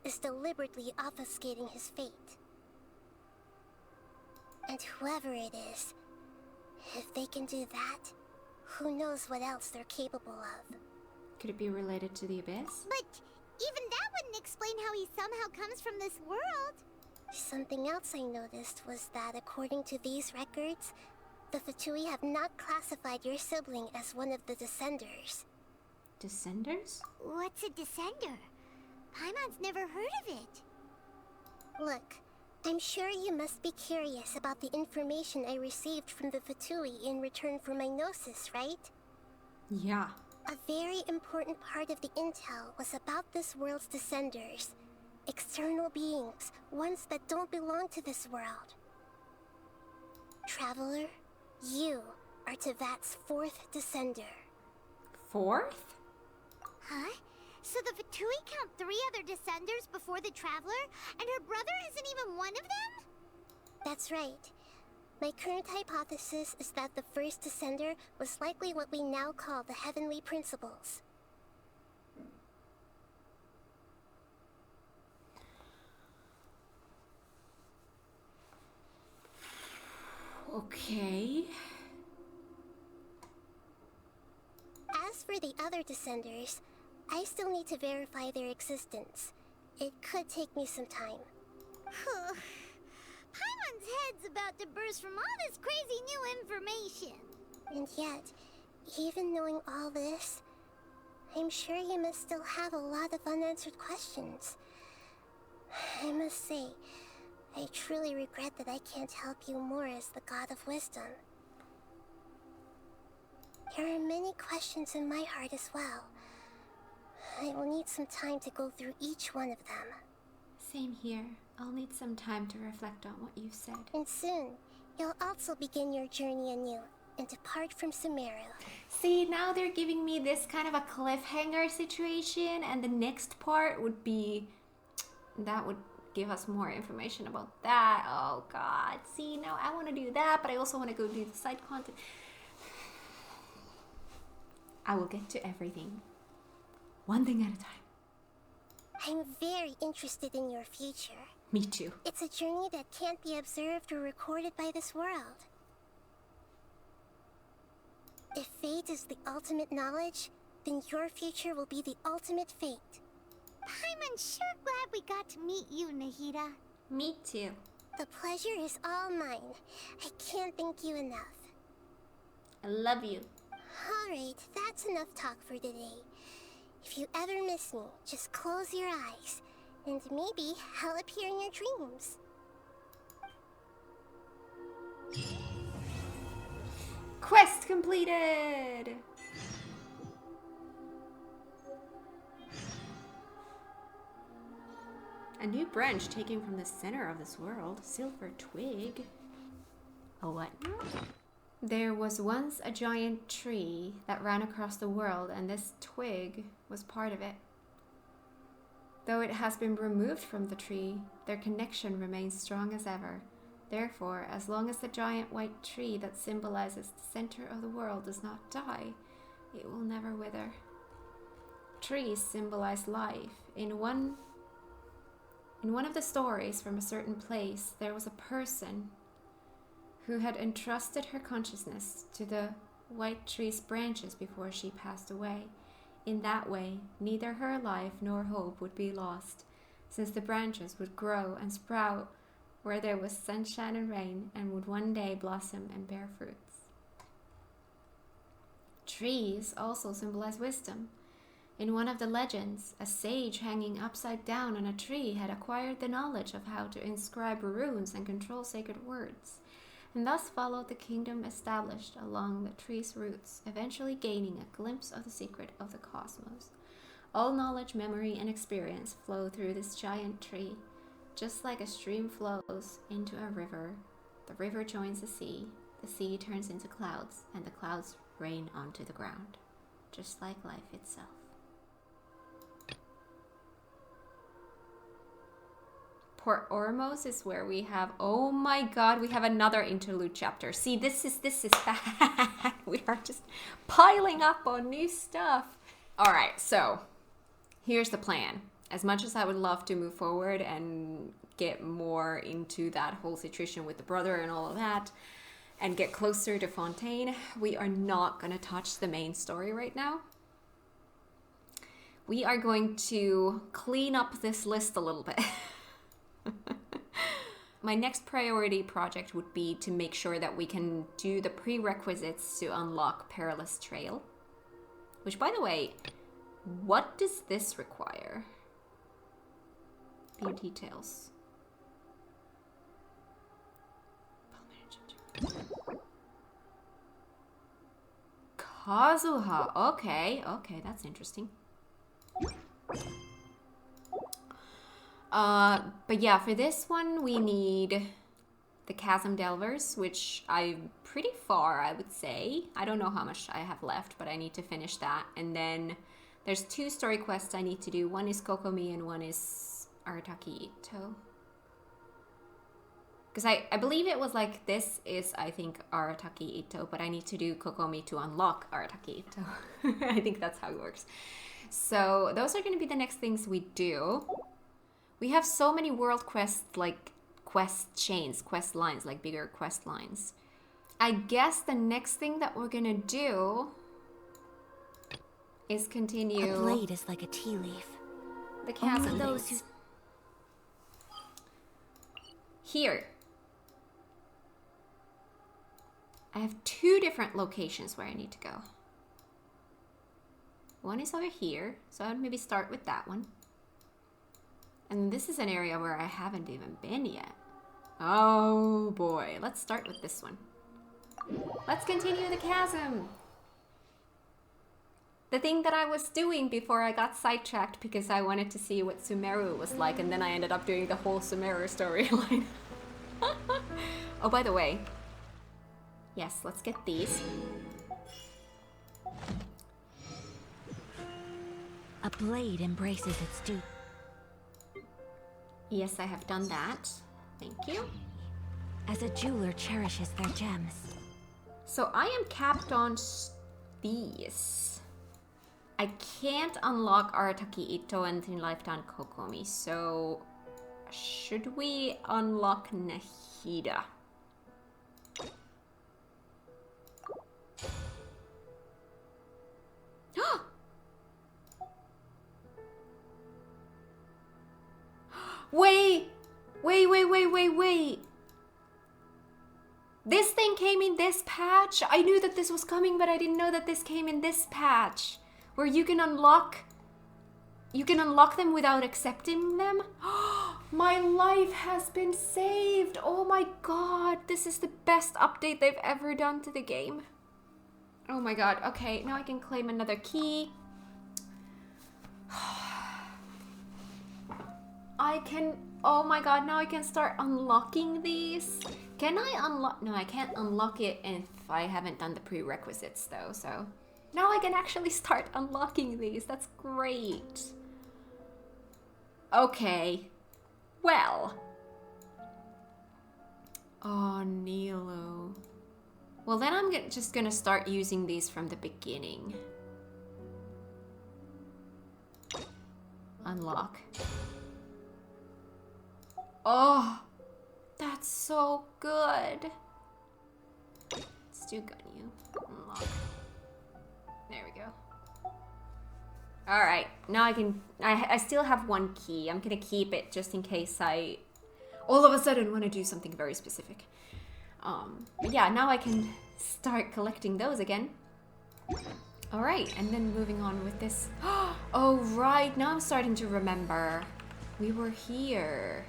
is deliberately obfuscating his fate. And whoever it is, if they can do that, who knows what else they're capable of. Could it be related to the Abyss? But even that wouldn't explain how he somehow comes from this world. Something else I noticed was that according to these records, the Fatui have not classified your sibling as one of the Descenders. Descenders? What's a Descender? Paimon's never heard of it. Look, I'm sure you must be curious about the information I received from the Fatui in return for my gnosis, right? Yeah. A very important part of the intel was about this world's Descenders. External beings, ones that don't belong to this world. Traveler, you are Tevat's 4th Descender. 4th? Huh? So the Fatui count 3 other Descenders before the Traveler, and her brother isn't even one of them? That's right. My current hypothesis is that the first Descender was likely what we now call the Heavenly Principles. Okay. As for the other Descenders, I still need to verify their existence. It could take me some time. Paimon's head's about to burst from all this crazy new information. And yet, even knowing all this, I'm sure you must still have a lot of unanswered questions. I must say, I truly regret that I can't help you more as the God of Wisdom. There are many questions in my heart as well. I will need some time to go through each one of them. Same here. I'll need some time to reflect on what you've said. And soon, you'll also begin your journey anew and depart from Sumeru. See, now they're giving me this kind of a cliffhanger situation, and the next part would be... that would give us more information about that. Oh god. See, now I want to do that, but I also want to go do the side content. I will get to everything. One thing at a time. I'm very interested in your future. Me too. It's a journey that can't be observed or recorded by this world. If fate is the ultimate knowledge, then your future will be the ultimate fate. Paimon's sure glad we got to meet you, Nahida. Me too. The pleasure is all mine. I can't thank you enough. I love you. Alright, that's enough talk for today. If you ever miss me, just close your eyes, and maybe I'll appear in your dreams. Quest completed! A new branch taken from the center of this world. Silver twig. A what? There was once a giant tree that ran across the world, and this twig was part of it. Though it has been removed from the tree, their connection remains strong as ever. Therefore, as long as the giant white tree that symbolizes the center of the world does not die, it will never wither. Trees symbolize life. In one of the stories from a certain place, there was a person who had entrusted her consciousness to the white tree's branches before she passed away. In that way, neither her life nor hope would be lost, since the branches would grow and sprout where there was sunshine and rain, and would one day blossom and bear fruits. Trees also symbolize wisdom. In one of the legends, a sage hanging upside down on a tree had acquired the knowledge of how to inscribe runes and control sacred words, and thus followed the kingdom established along the tree's roots, eventually gaining a glimpse of the secret of the cosmos. All knowledge, memory, and experience flow through this giant tree. Just like a stream flows into a river, the river joins the sea turns into clouds, and the clouds rain onto the ground, just like life itself. Port Ormos is where we have, oh my god, we have another interlude chapter. See, this is bad. We are just piling up on new stuff. All right, so here's the plan. As much as I would love to move forward and get more into that whole situation with the brother and all of that, and get closer to Fontaine, we are not going to touch the main story right now. We are going to clean up this list a little bit. My next priority project would be to make sure that we can do the prerequisites to unlock Perilous Trail. Which, by the way, what does this require? View details. Kazuha. Okay, that's interesting. But yeah, for this one we need the Chasm Delvers, which I'm pretty far, I would say. I don't know how much I have left, but I need to finish that. And then there's 2 story quests I need to do. One is Kokomi and one is Arataki Ito. Because I believe it was like, this is, I think, Arataki Ito, but I need to do Kokomi to unlock Arataki Ito. I think that's how it works. So those are going to be the next things we do. We have so many world quests, like quest chains, quest lines, like bigger quest lines. I guess the next thing that we're going to do is continue... A blade is like a tea leaf. The chasm Only those things. Here. I have 2 different locations where I need to go. One is over here, so I'd maybe start with that one. And this is an area where I haven't even been yet. Oh boy, let's start with this one. Let's continue the chasm. The thing that I was doing before I got sidetracked because I wanted to see what Sumeru was like, and then I ended up doing the whole Sumeru storyline. Oh, by the way. Yes, let's get these. A blade embraces its dupe. Yes, I have done that. Thank you. As a jeweler cherishes their gems. So I am capped on these. I can't unlock Arataki Ito and Thin Lifetime Kokomi, so should we unlock Nahida? Wait. This thing came in this patch? I knew that this was coming, but I didn't know that this came in this patch. Where you can unlock them without accepting them? My life has been saved. Oh my god, this is the best update they've ever done to the game. Oh my god, okay, now I can claim another key. Oh my god, now I can start unlocking these. Can I unlock? No, I can't unlock it if I haven't done the prerequisites though, so. Now I can actually start unlocking these. That's great. Okay. Well. Oh, Nilo. Well, then I'm just gonna start using these from the beginning. Unlock. Oh, that's so good. Let's do Gunyu. Unlock. There we go. Alright, now I still have 1 key. I'm gonna keep it just in case I all of a sudden want to do something very specific. But yeah, now I can start collecting those again. Alright, and then moving on with this. Oh right, now I'm starting to remember. We were here.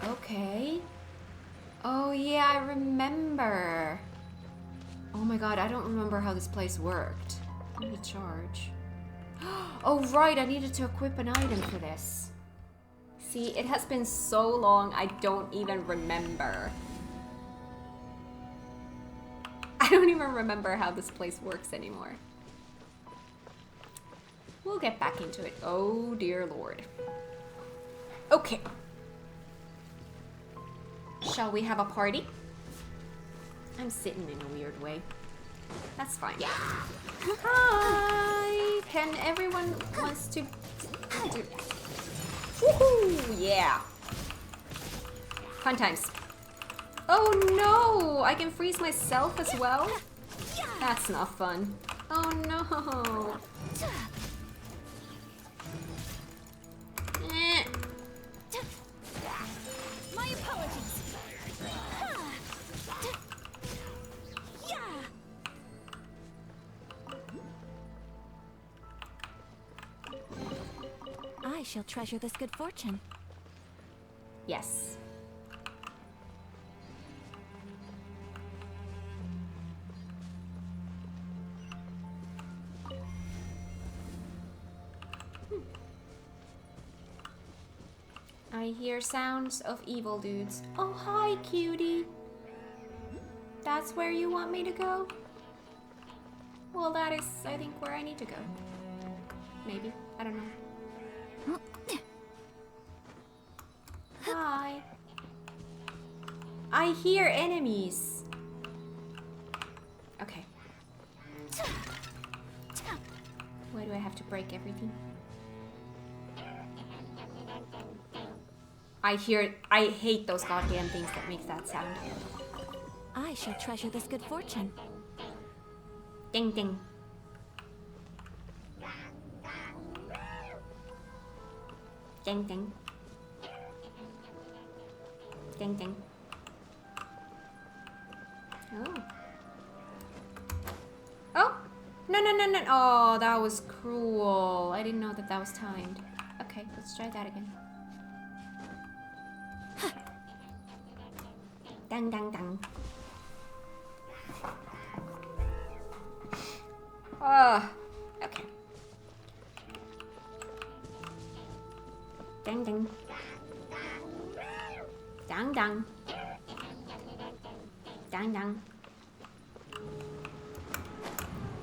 Okay. Oh yeah, I remember. Oh my god, I don't remember how this place worked. Let me charge. Oh right, I needed to equip an item for this. See, it has been so long, I don't even remember. I don't even remember how this place works anymore. We'll get back into it. Oh dear lord. Okay. Shall we have a party? I'm sitting in a weird way. That's fine. Hi! Can everyone wants to Dude. Woohoo! Yeah. Fun times. Oh no! I can freeze myself as well? That's not fun. Oh no! Eh. My apologies. I shall treasure this good fortune. Yes. I hear sounds of evil dudes. Oh, hi, cutie. That's where you want me to go? Well, that is, I think, where I need to go. Maybe. I don't know. Hi. I hear enemies. Okay. Why do I have to break everything? I hate those goddamn things that make that sound. I shall treasure this good fortune. Ding ding. Ding ding. Ding ding. Oh. Oh! No, no, no, no. Oh, that was cruel. I didn't know that that was timed. Okay, let's try that again. Dang, dang, dang. Okay. Dang, dang. Dang, dang. Dang, dang.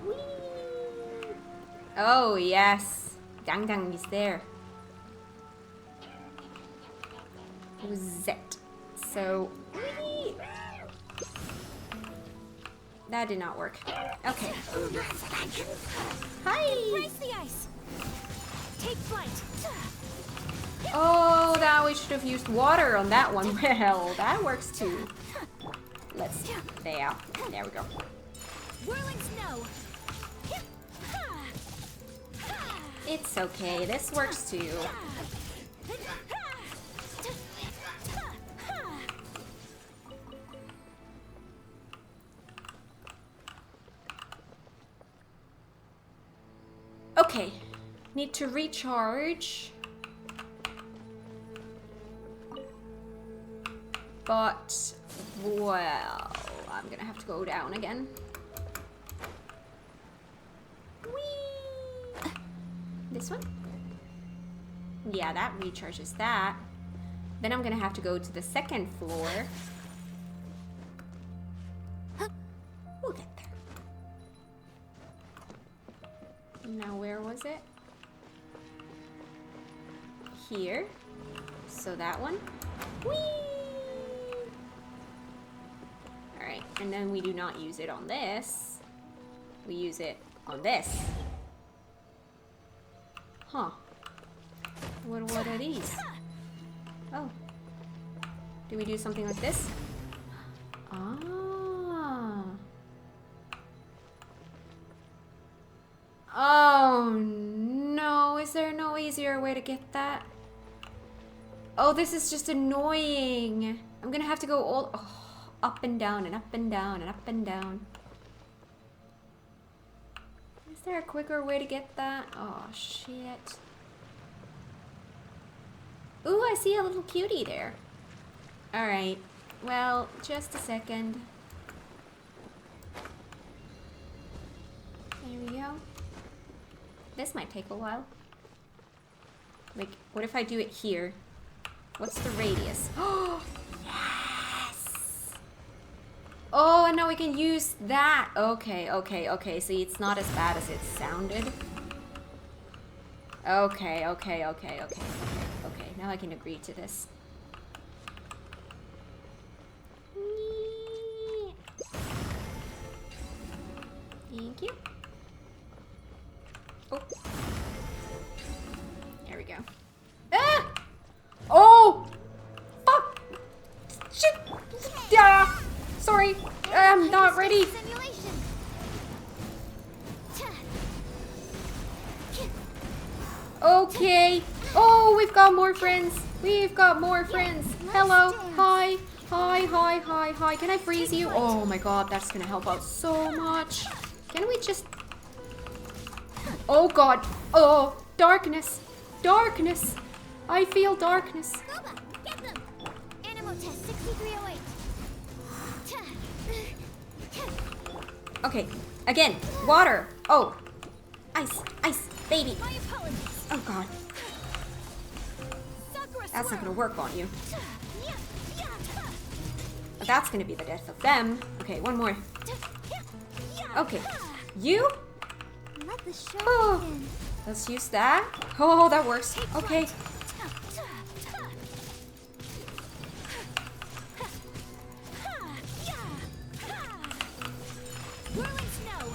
Whee! Oh, yes. Dang, dang is there. Was it? So, whee! That did not work. Okay. Hi! Race the ice. Take flight. Oh, that we should have used water on that one. Well, that works too. Let's. There we go. Whirling snow. It's okay. This works too. Okay. Need to recharge. But, well, I'm gonna have to go down again. Whee! This one? Yeah, that recharges that. Then I'm gonna have to go to the second floor. We'll get there. Now, where was it? Here. So that one. Whee! Alright, and then we do not use it on this. We use it on this. Huh. What are these? Oh. Do we do something like this? Ah. Oh no, is there no easier way to get that? Oh, this is just annoying. I'm gonna have to go all up and down and up and down and up and down. Is there a quicker way to get that? Oh shit. Ooh, I see a little cutie there. Alright, well, just a second. There we go. This might take a while. Like, what if I do it here? What's the radius? Oh, yes! Oh, and now we can use that. Okay, okay, okay. See, it's not as bad as it sounded. Okay, okay, okay, okay, okay, okay. Now I can agree to this. Thank you. Oh. There we we go. Ah! Oh! Fuck! Shit! Yeah! Sorry, I'm not ready. Simulation. Okay. Oh, we've got more friends. We've got more friends. Hello. Hi. Hi, hi, hi, hi. Can I freeze you? Oh my god, that's gonna help out so much. Can we just... Oh god. Oh, darkness. Darkness. I feel darkness. Scuba, get them. Animal test 6308. Okay, again, water. Oh, ice, ice, baby. My apologies. Oh god, Sakura that's not gonna work on you. Yeah, yeah, But that's gonna be the death of them. Okay, one more. yeah. Okay, you? Let the show Oh, begin. let's use that. Oh, that works. Okay. Whirling snow.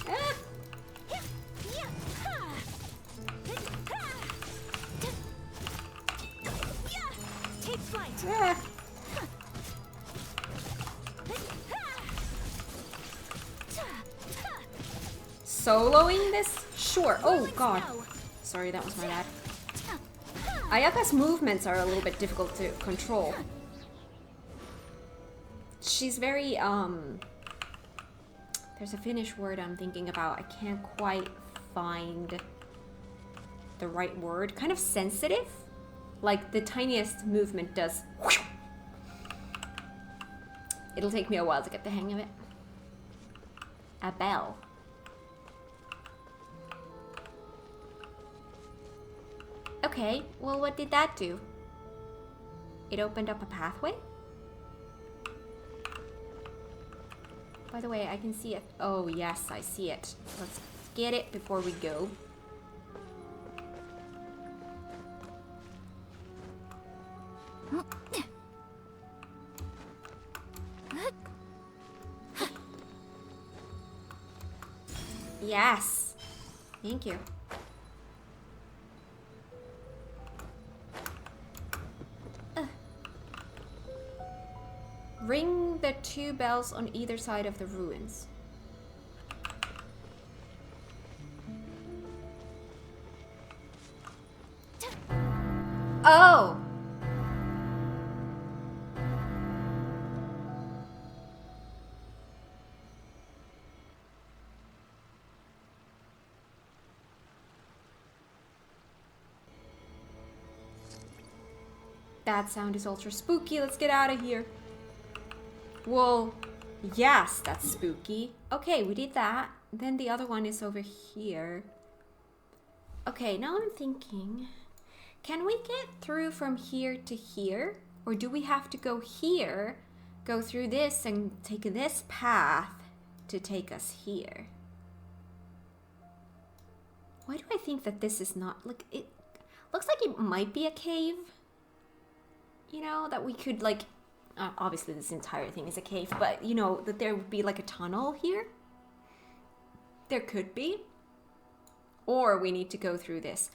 Ah, Take flight. ah. Soloing this? Sure. Oh god. Sorry, that was my bad. Ayaka's movements are a little bit difficult to control. She's very, there's a Finnish word I'm thinking about. I can't quite find the right word. Kind of sensitive. Like the tiniest movement does. It'll take me a while to get the hang of it. A bell. Okay, well, what did that do? It opened up a pathway? By the way, I can see it. Oh, yes, I see it. Let's get it before we go. Yes. Thank you. Ring the 2 bells on either side of the ruins. Oh! That sound is ultra spooky. Let's get out of here. Well, yes, that's spooky. Okay, we did that. Then the other one is over here. Okay, now I'm thinking, can we get through from here to here? Or do we have to go here, go through this, and take this path to take us here? Why do I think that this is not, like, it looks like it might be a cave. You know, that we could, like, obviously this entire thing is a cave, but, you know, that there would be, like, a tunnel here. There could be. Or we need to go through this.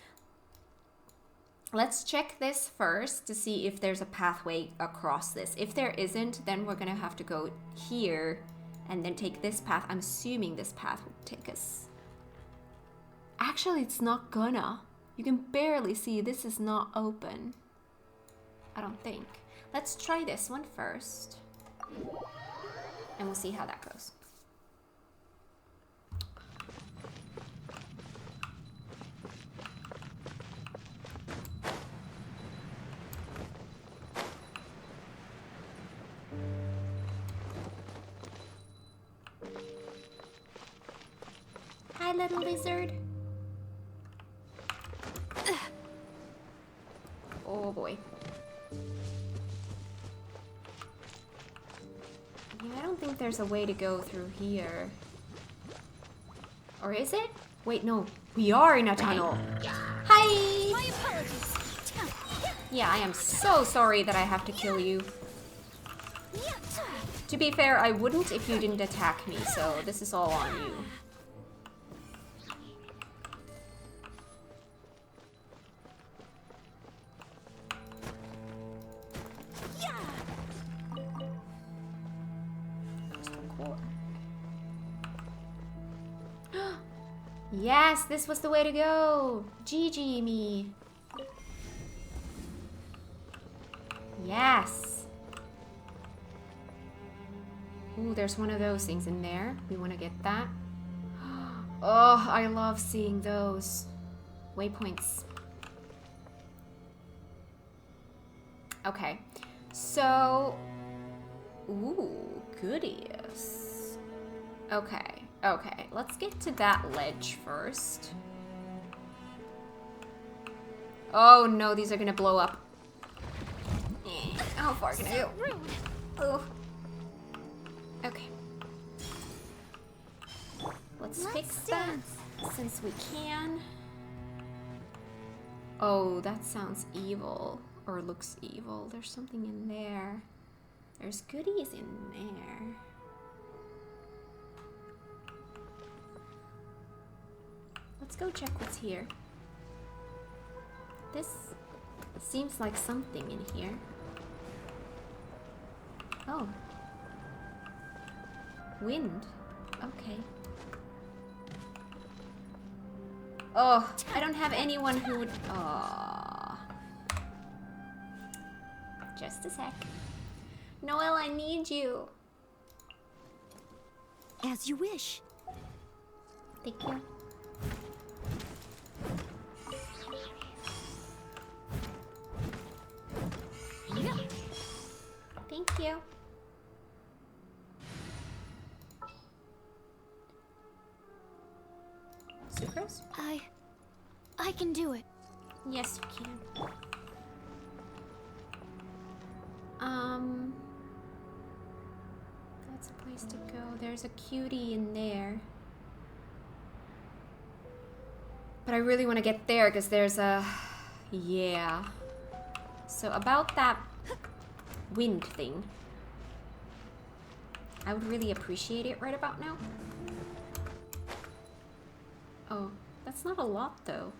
Let's check this first to see if there's a pathway across this. If there isn't, then we're gonna have to go here and then take this path. I'm assuming this path will take us. Actually, it's not gonna. You can barely see this is not open. I don't think. Let's try this one first. And we'll see how that goes. Hi, little lizard. Oh boy. Yeah, I don't think there's a way to go through here. Or is it? Wait, no. We are in a tunnel. Hi! My apologies. Yeah, I am so sorry that I have to kill you. To be fair, I wouldn't if you didn't attack me, so this is all on you. Yes, this was the way to go. GG me. Yes. Ooh, there's one of those things in there. We want to get that. Oh, I love seeing those waypoints. Okay, so, ooh, goodies. Okay, okay, let's get to that ledge first. Oh no, these are gonna blow up. How far can I go? Oh. Okay. Let's fix that since we can. Oh, that sounds evil. Or looks evil. There's something in there. There's goodies in there. Let's go check what's here. This seems like something in here. Oh. Wind. Okay. Oh, I don't have anyone who would... Oh. Just a sec. Noelle, I need you. As you wish. Thank you. Thank you. Sucrose? I can do it. Yes, you can. That's a place to go. There's a cutie in there. But I really want to get there because there's a... Yeah. So about that wind thing. I would really appreciate it right about now. Oh, that's not a lot though.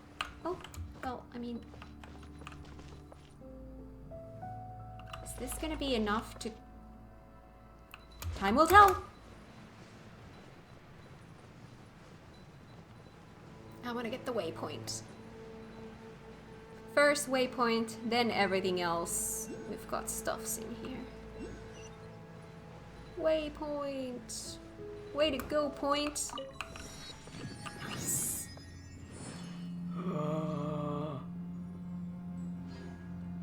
Oh, well, I mean... Is this gonna be enough to... Time will tell! I want to get the waypoint. First waypoint, then everything else. We've got stuffs in here. Waypoint! Way to go, point! Nice.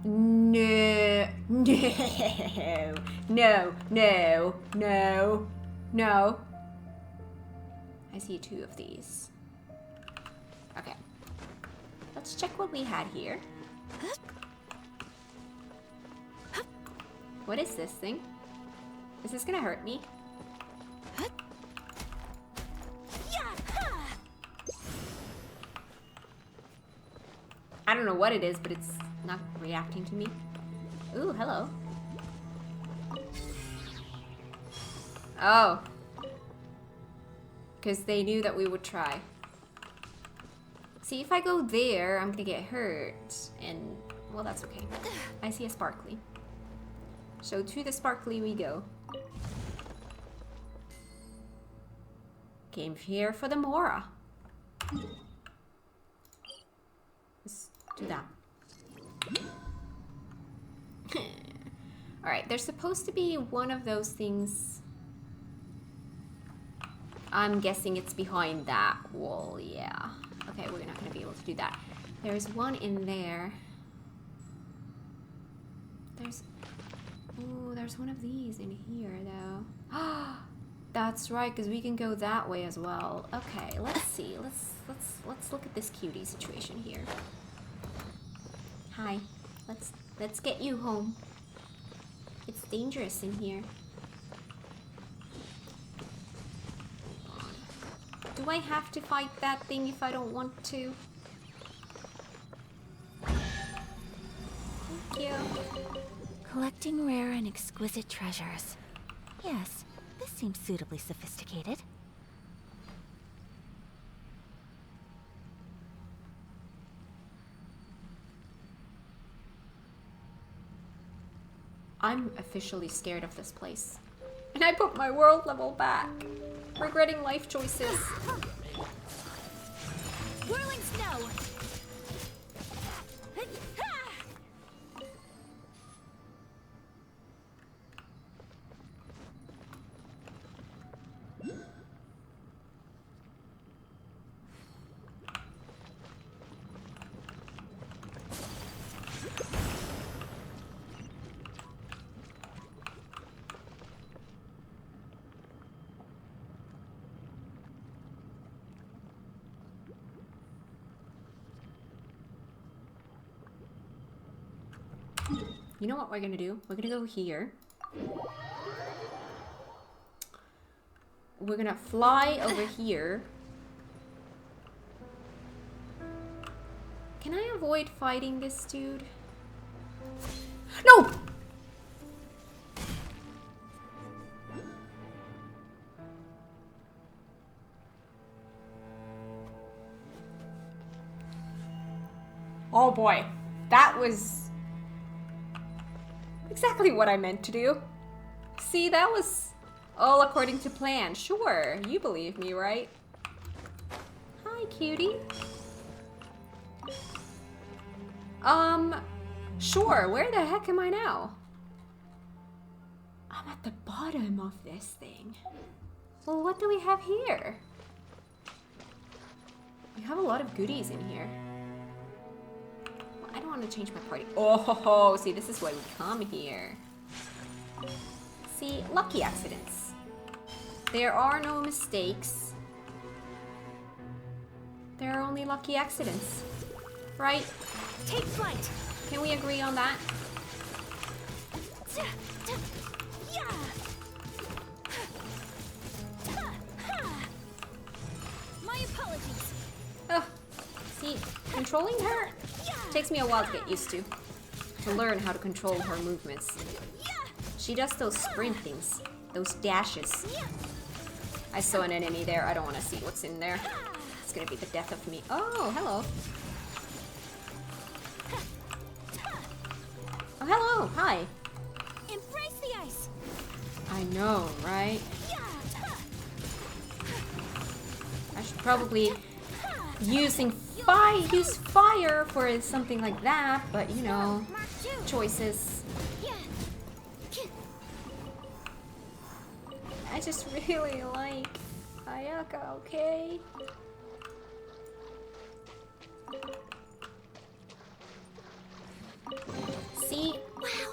No, no, no, no, no. I see 2 of these. Okay. Let's check what we had here. What is this thing? Is this gonna hurt me? I don't know what it is, but it's not reacting to me. Ooh, hello. Oh. Because they knew that we would try. See, if I go there, I'm gonna get hurt. And, well, that's okay. I see a sparkly. So to the sparkly we go. Came here for the Mora. Let's do that. Alright, there's supposed to be one of those things. I'm guessing it's behind that wall, yeah. Okay, we're not gonna be able to do that. There's one in there. There's one of these in here, though. That's right, because we can go that way as well. Okay, let's see. Let's look at this cutie situation here. Hi. Let's get you home. It's dangerous in here. Do I have to fight that thing if I don't want to? Thank you. Collecting rare and exquisite treasures. Yes, this seems suitably sophisticated. I'm officially scared of this place. And I put my world level back. Regretting life choices. You know what we're gonna do? We're gonna go here. We're gonna fly over here. Can I avoid fighting this dude? No! Oh boy, that was exactly what I meant to do. See, that was all according to plan. Sure, you believe me, right? Hi, cutie. Sure, where the heck am I now? I'm at the bottom of this thing. Well, what do we have here? We have a lot of goodies in here. I don't want to change my party. Oh, ho, ho. See, this is why we come here. See, lucky accidents. There are no mistakes. There are only lucky accidents. Right? Take flight. Can we agree on that? My apologies. Ugh. See, controlling her takes me a while to get used to learn how to control her movements. She does those sprint things, those dashes. I saw an enemy there. I don't want to see what's in there. It's gonna be the death of me. Oh, hello. Oh, hello. Hi. Embrace the ice. I know, right? I should probably use fire for something like that, but you know, choices. I just really like Ayaka, okay? See? Wow,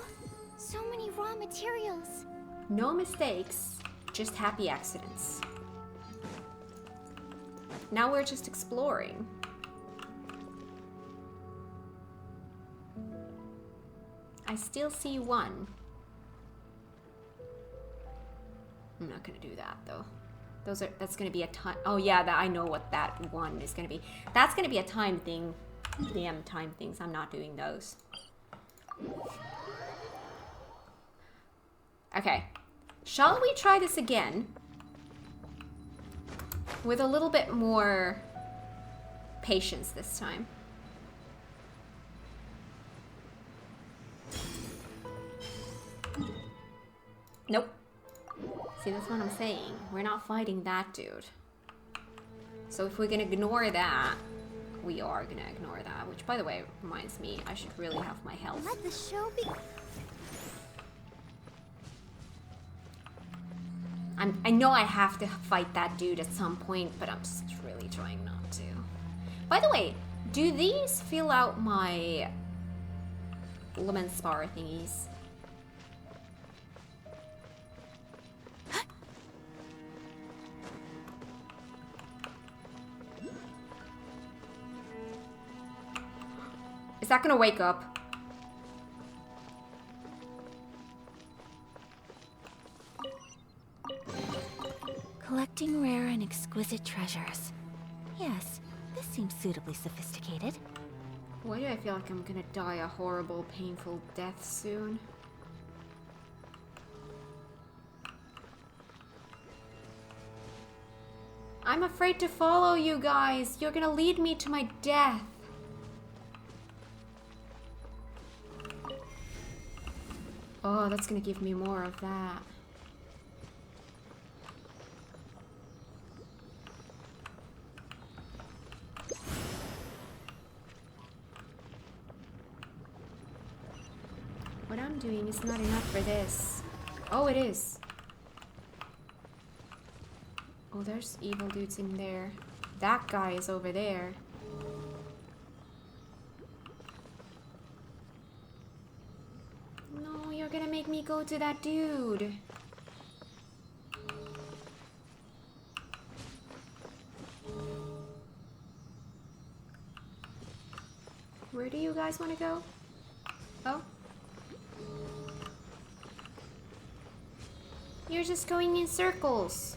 so many raw materials. No mistakes, just happy accidents. Now we're just exploring. I still see one. I'm not gonna do that though. That's gonna be a time. Oh yeah, I know what that one is gonna be. That's gonna be a time thing. Damn time things. I'm not doing those. Okay. Shall we try this again? With a little bit more patience this time. Nope. See, that's what I'm saying. We're not fighting that dude. So if we're gonna ignore that, we are gonna ignore that. Which, by the way, reminds me, I should really have my health. Let the show be. I know I have to fight that dude at some point, but I'm just really trying not to. By the way, do these fill out my lemon spar thingies? Is that gonna wake up? Collecting rare and exquisite treasures. Yes, this seems suitably sophisticated. Why do I feel like I'm gonna die a horrible, painful death soon? I'm afraid to follow you guys. You're gonna lead me to my death. Oh, that's gonna give me more of that. What I'm doing is not enough for this. Oh, it is. Oh, there's evil dudes in there. That guy is over there. No, you're gonna make me go to that dude. Where do you guys want to go? Oh. You're just going in circles.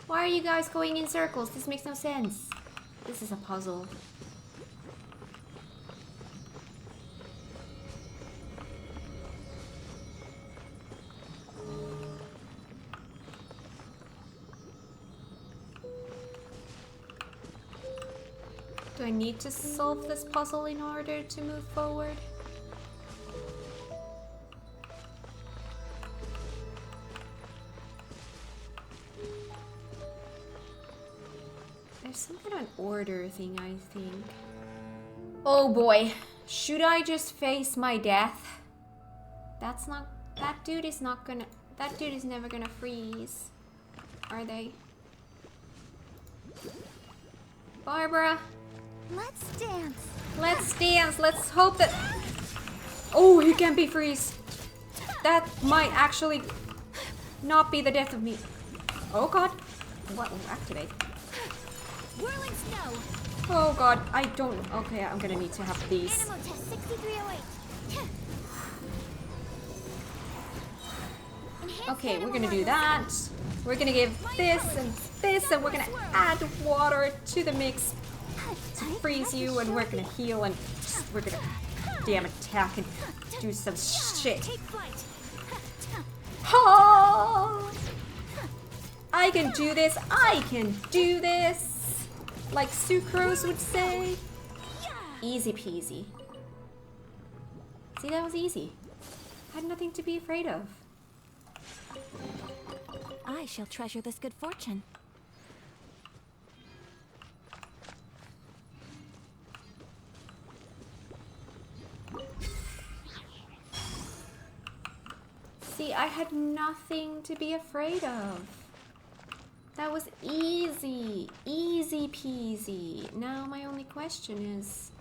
Why are you guys going in circles? This makes no sense. This is a puzzle. Do I need to solve this puzzle in order to move forward? There's some kind of an order thing, I think. Oh boy. Should I just face my death? That's not... That dude is not gonna... That dude is never gonna freeze. Are they? Barbara? Let's dance. Let's dance. Let's hope that... Oh, he can't be freeze. That might actually not be the death of me. Oh god. What will activate? Whirling snow. Oh god, I don't... Okay, I'm gonna need to have these. Animal test 6308. Okay, we're gonna do that. We're gonna give this, and we're gonna add water to the mix to freeze you, and we're gonna heal, and we're gonna damn attack and do some shit. Take flight. Oh! I can do this. I can do this. Like Sucrose would say. Easy peasy. See, that was easy. Had nothing to be afraid of. I shall treasure this good fortune. See, I had nothing to be afraid of. That was easy. Easy peasy. Now my only question is...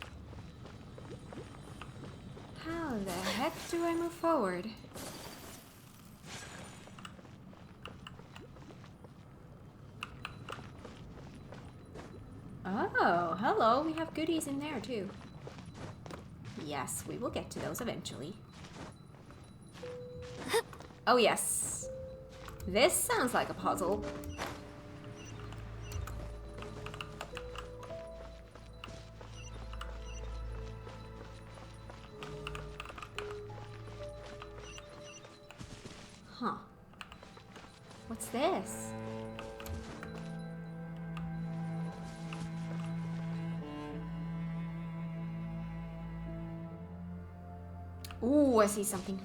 how the heck do I move forward? Oh, hello. We have goodies in there too. Yes, we will get to those eventually. Oh yes. This sounds like a puzzle. Huh. What's this? Ooh, I see something.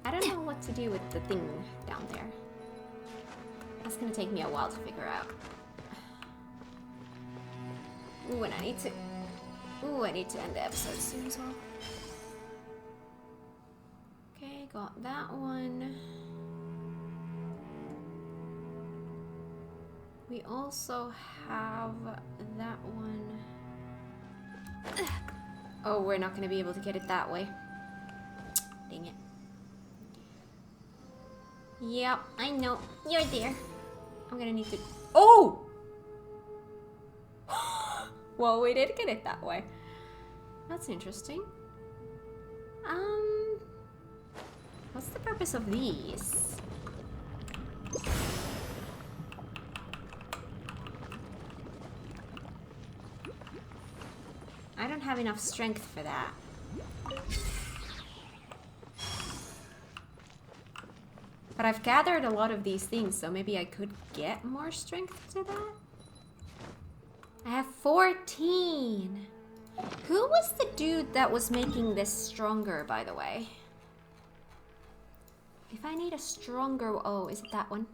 I don't know what to do with the thing down there. That's gonna take me a while to figure out. Ooh, and I need to... Ooh, I need to end the episode soon as well. Okay, got that one. We also have that one. Oh, we're not gonna be able to get it that way. Dang it. Yep, I know. You're there. I'm gonna need to... Oh! Well, we did get it that way. That's interesting. What's the purpose of these? I don't have enough strength for that. But I've gathered a lot of these things, so maybe I could get more strength to that? I have 14! Who was the dude that was making this stronger, by the way? If I need a stronger... Oh, is it that one?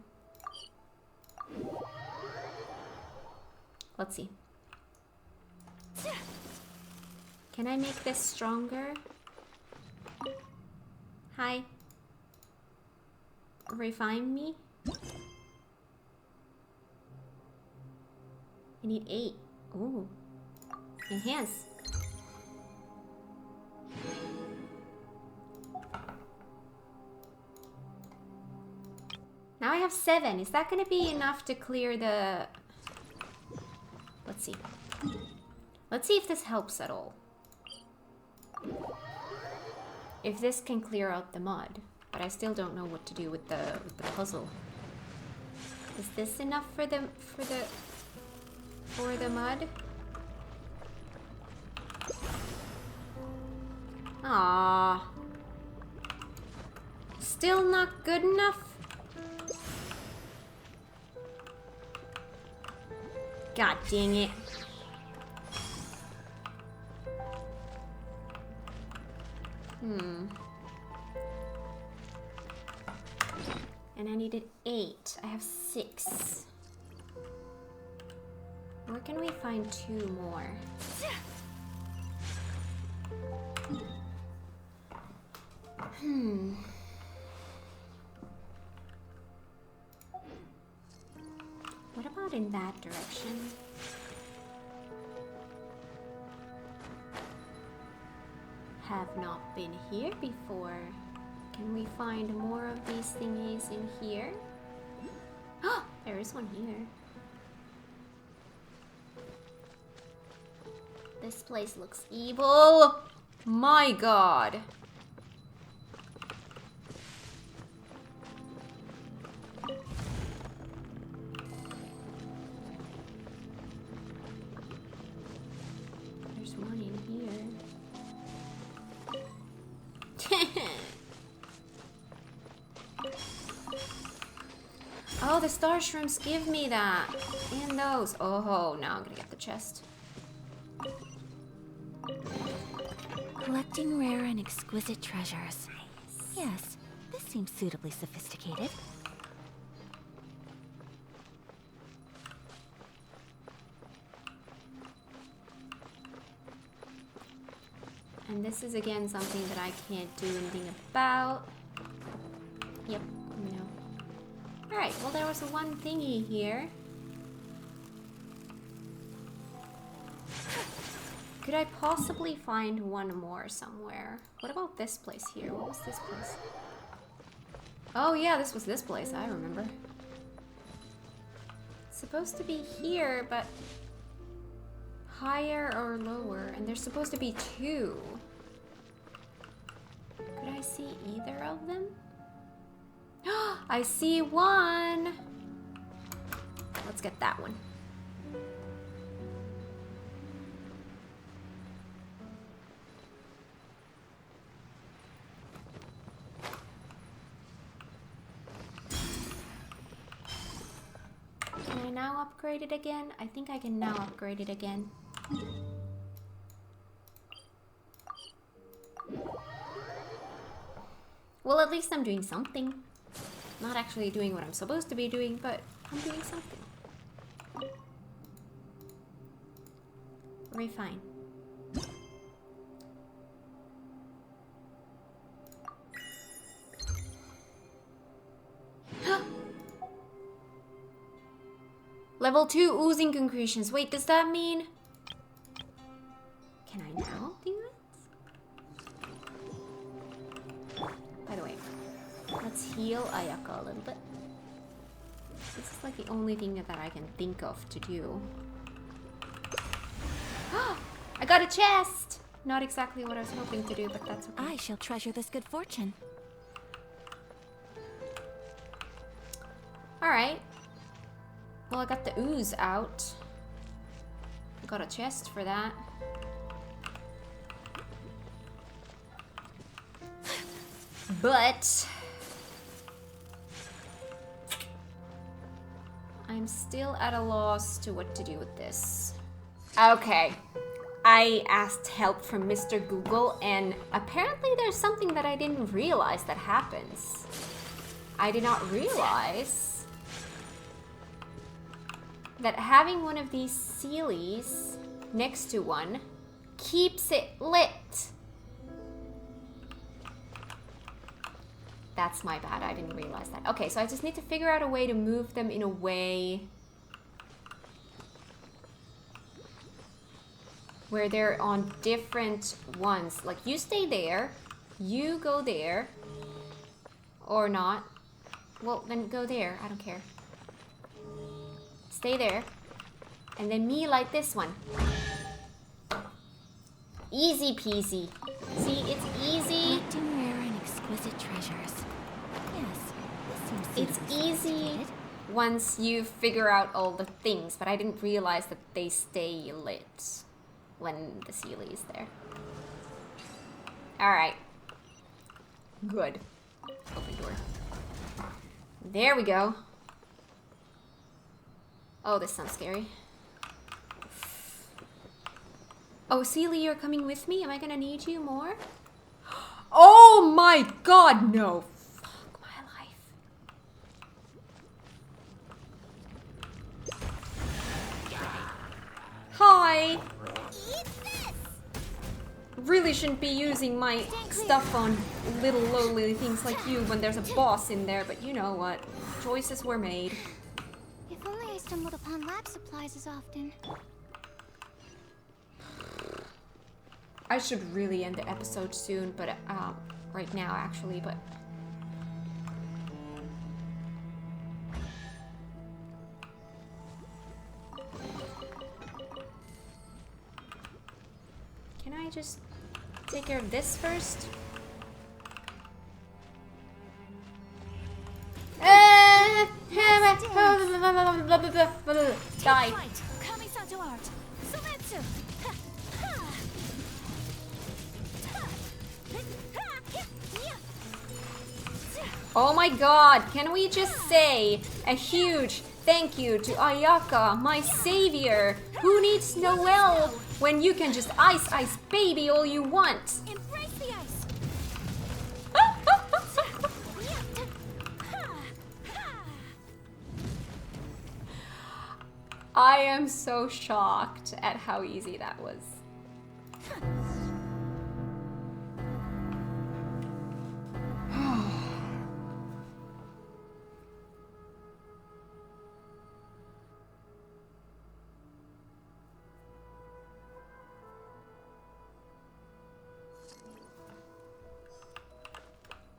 Let's see. Can I make this stronger? Hi. Refine me? I need 8. Ooh. Enhance. Now I have 7. Is that gonna be enough to clear the... Let's see. Let's see if this helps at all. if this can clear out the mud. But I still don't know what to do with the puzzle. Is this enough for the mud? Ah, still not good enough. God dang it. And I needed 8. I have 6. Where can we find 2 more? What about in that direction? Have not been here before. Can we find more of these thingies in here? Oh, there is one here. This place looks evil. My God. There's one in here. Oh, the star shrooms give me that. And those. Oh, now I'm gonna get the chest. Collecting rare and exquisite treasures. Yes, this seems suitably sophisticated. And this is again something that I can't do anything about. Yep, no. Alright, well there was one thingy here. Could I possibly find one more somewhere? What about this place here? What was this place? Oh yeah, this was this place, I remember. It's supposed to be here, but higher or lower, and there's supposed to be 2. Could I see either of them? I see one! Let's get that one. Can I now upgrade it again? I think I can now upgrade it again. Well, at least I'm doing something. Not actually doing what I'm supposed to be doing, but I'm doing something. Refine. Level 2 oozing concretions. Wait, does that mean... Can I now do it? By the way, let's heal Ayaka a little bit. This is like the only thing that I can think of to do. I got a chest! Not exactly what I was hoping to do, but that's okay. I shall treasure this good fortune. Alright. Well, I got the ooze out. I got a chest for that. But I'm still at a loss to what to do with this. Okay. I asked help from Mr. Google, and apparently there's something that I didn't realize that happens. I did not realize that having one of these sealies next to one keeps it lit. That's my bad, I didn't realize that. Okay, so I just need to figure out a way to move them in a way where they're on different ones. Like, you stay there, you go there, or not. Well, then go there, I don't care. Stay there, and then me like this one. Easy peasy. See, it's easy. exquisite treasures. Yes, this seems It's suitably easy sophisticated. once you figure out all the things, but I didn't realize that they stay lit when the Seelie is there. Alright. Good. Open door. There we go. Oh, this sounds scary. Oh, Seelie, you're coming with me? Am I gonna need you more? Oh my god, no! Fuck my life. Hi! Really shouldn't be using my stuff on little lowly things like you when there's a boss in there, but you know what? Choices were made. If only I stumbled upon lab supplies as often. I should really end the episode soon, but right now actually, but can I just take care of this first? Die. Oh my god, can we just say a huge thank you to Ayaka, my savior? Who needs Noelle when you can just ice baby all you want? Embrace the ice. I am so shocked at how easy that was.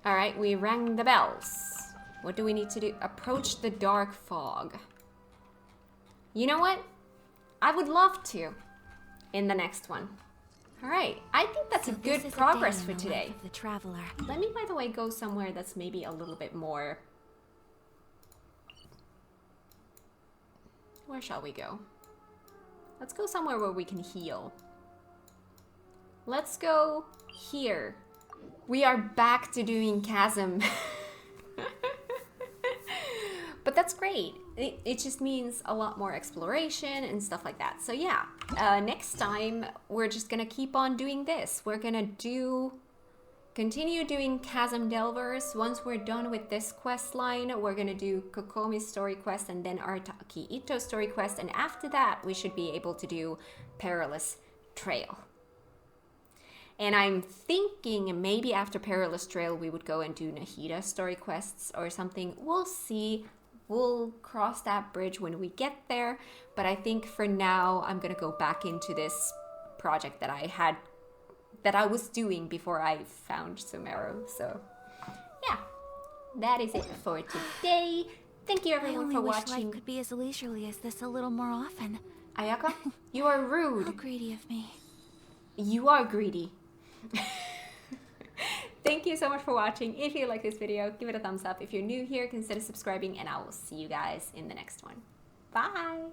Alright, we rang the bells. What do we need to do? Approach the dark fog. You know what? I would love to in the next one. Alright, I think that's a good progress for today. The traveler. Let me, by the way, go somewhere that's maybe a little bit more... Where shall we go? Let's go somewhere where we can heal. Let's go here. We are back to doing Chasm. But that's great. It just means a lot more exploration and stuff like that. So yeah, next time we're just gonna keep on doing this. We're gonna continue doing Chasm Delvers. Once we're done with this quest line, we're gonna do Kokomi's story quest and then Arataki Ito's story quest. And after that, we should be able to do Perilous Trail. And I'm thinking maybe after Perilous Trail, we would go and do Nahida story quests or something. We'll see. We'll cross that bridge when we get there. But I think for now, I'm going to go back into this project that I was doing before I found Sumeru. So yeah, that is it for today. Thank you everyone for watching. Life could be as leisurely as this a little more often. Ayaka, you are rude. How greedy of me. You are greedy. Thank you so much for watching. If you like this video, give it a thumbs up. If you're new here, consider subscribing, and I will see you guys in the next one. Bye!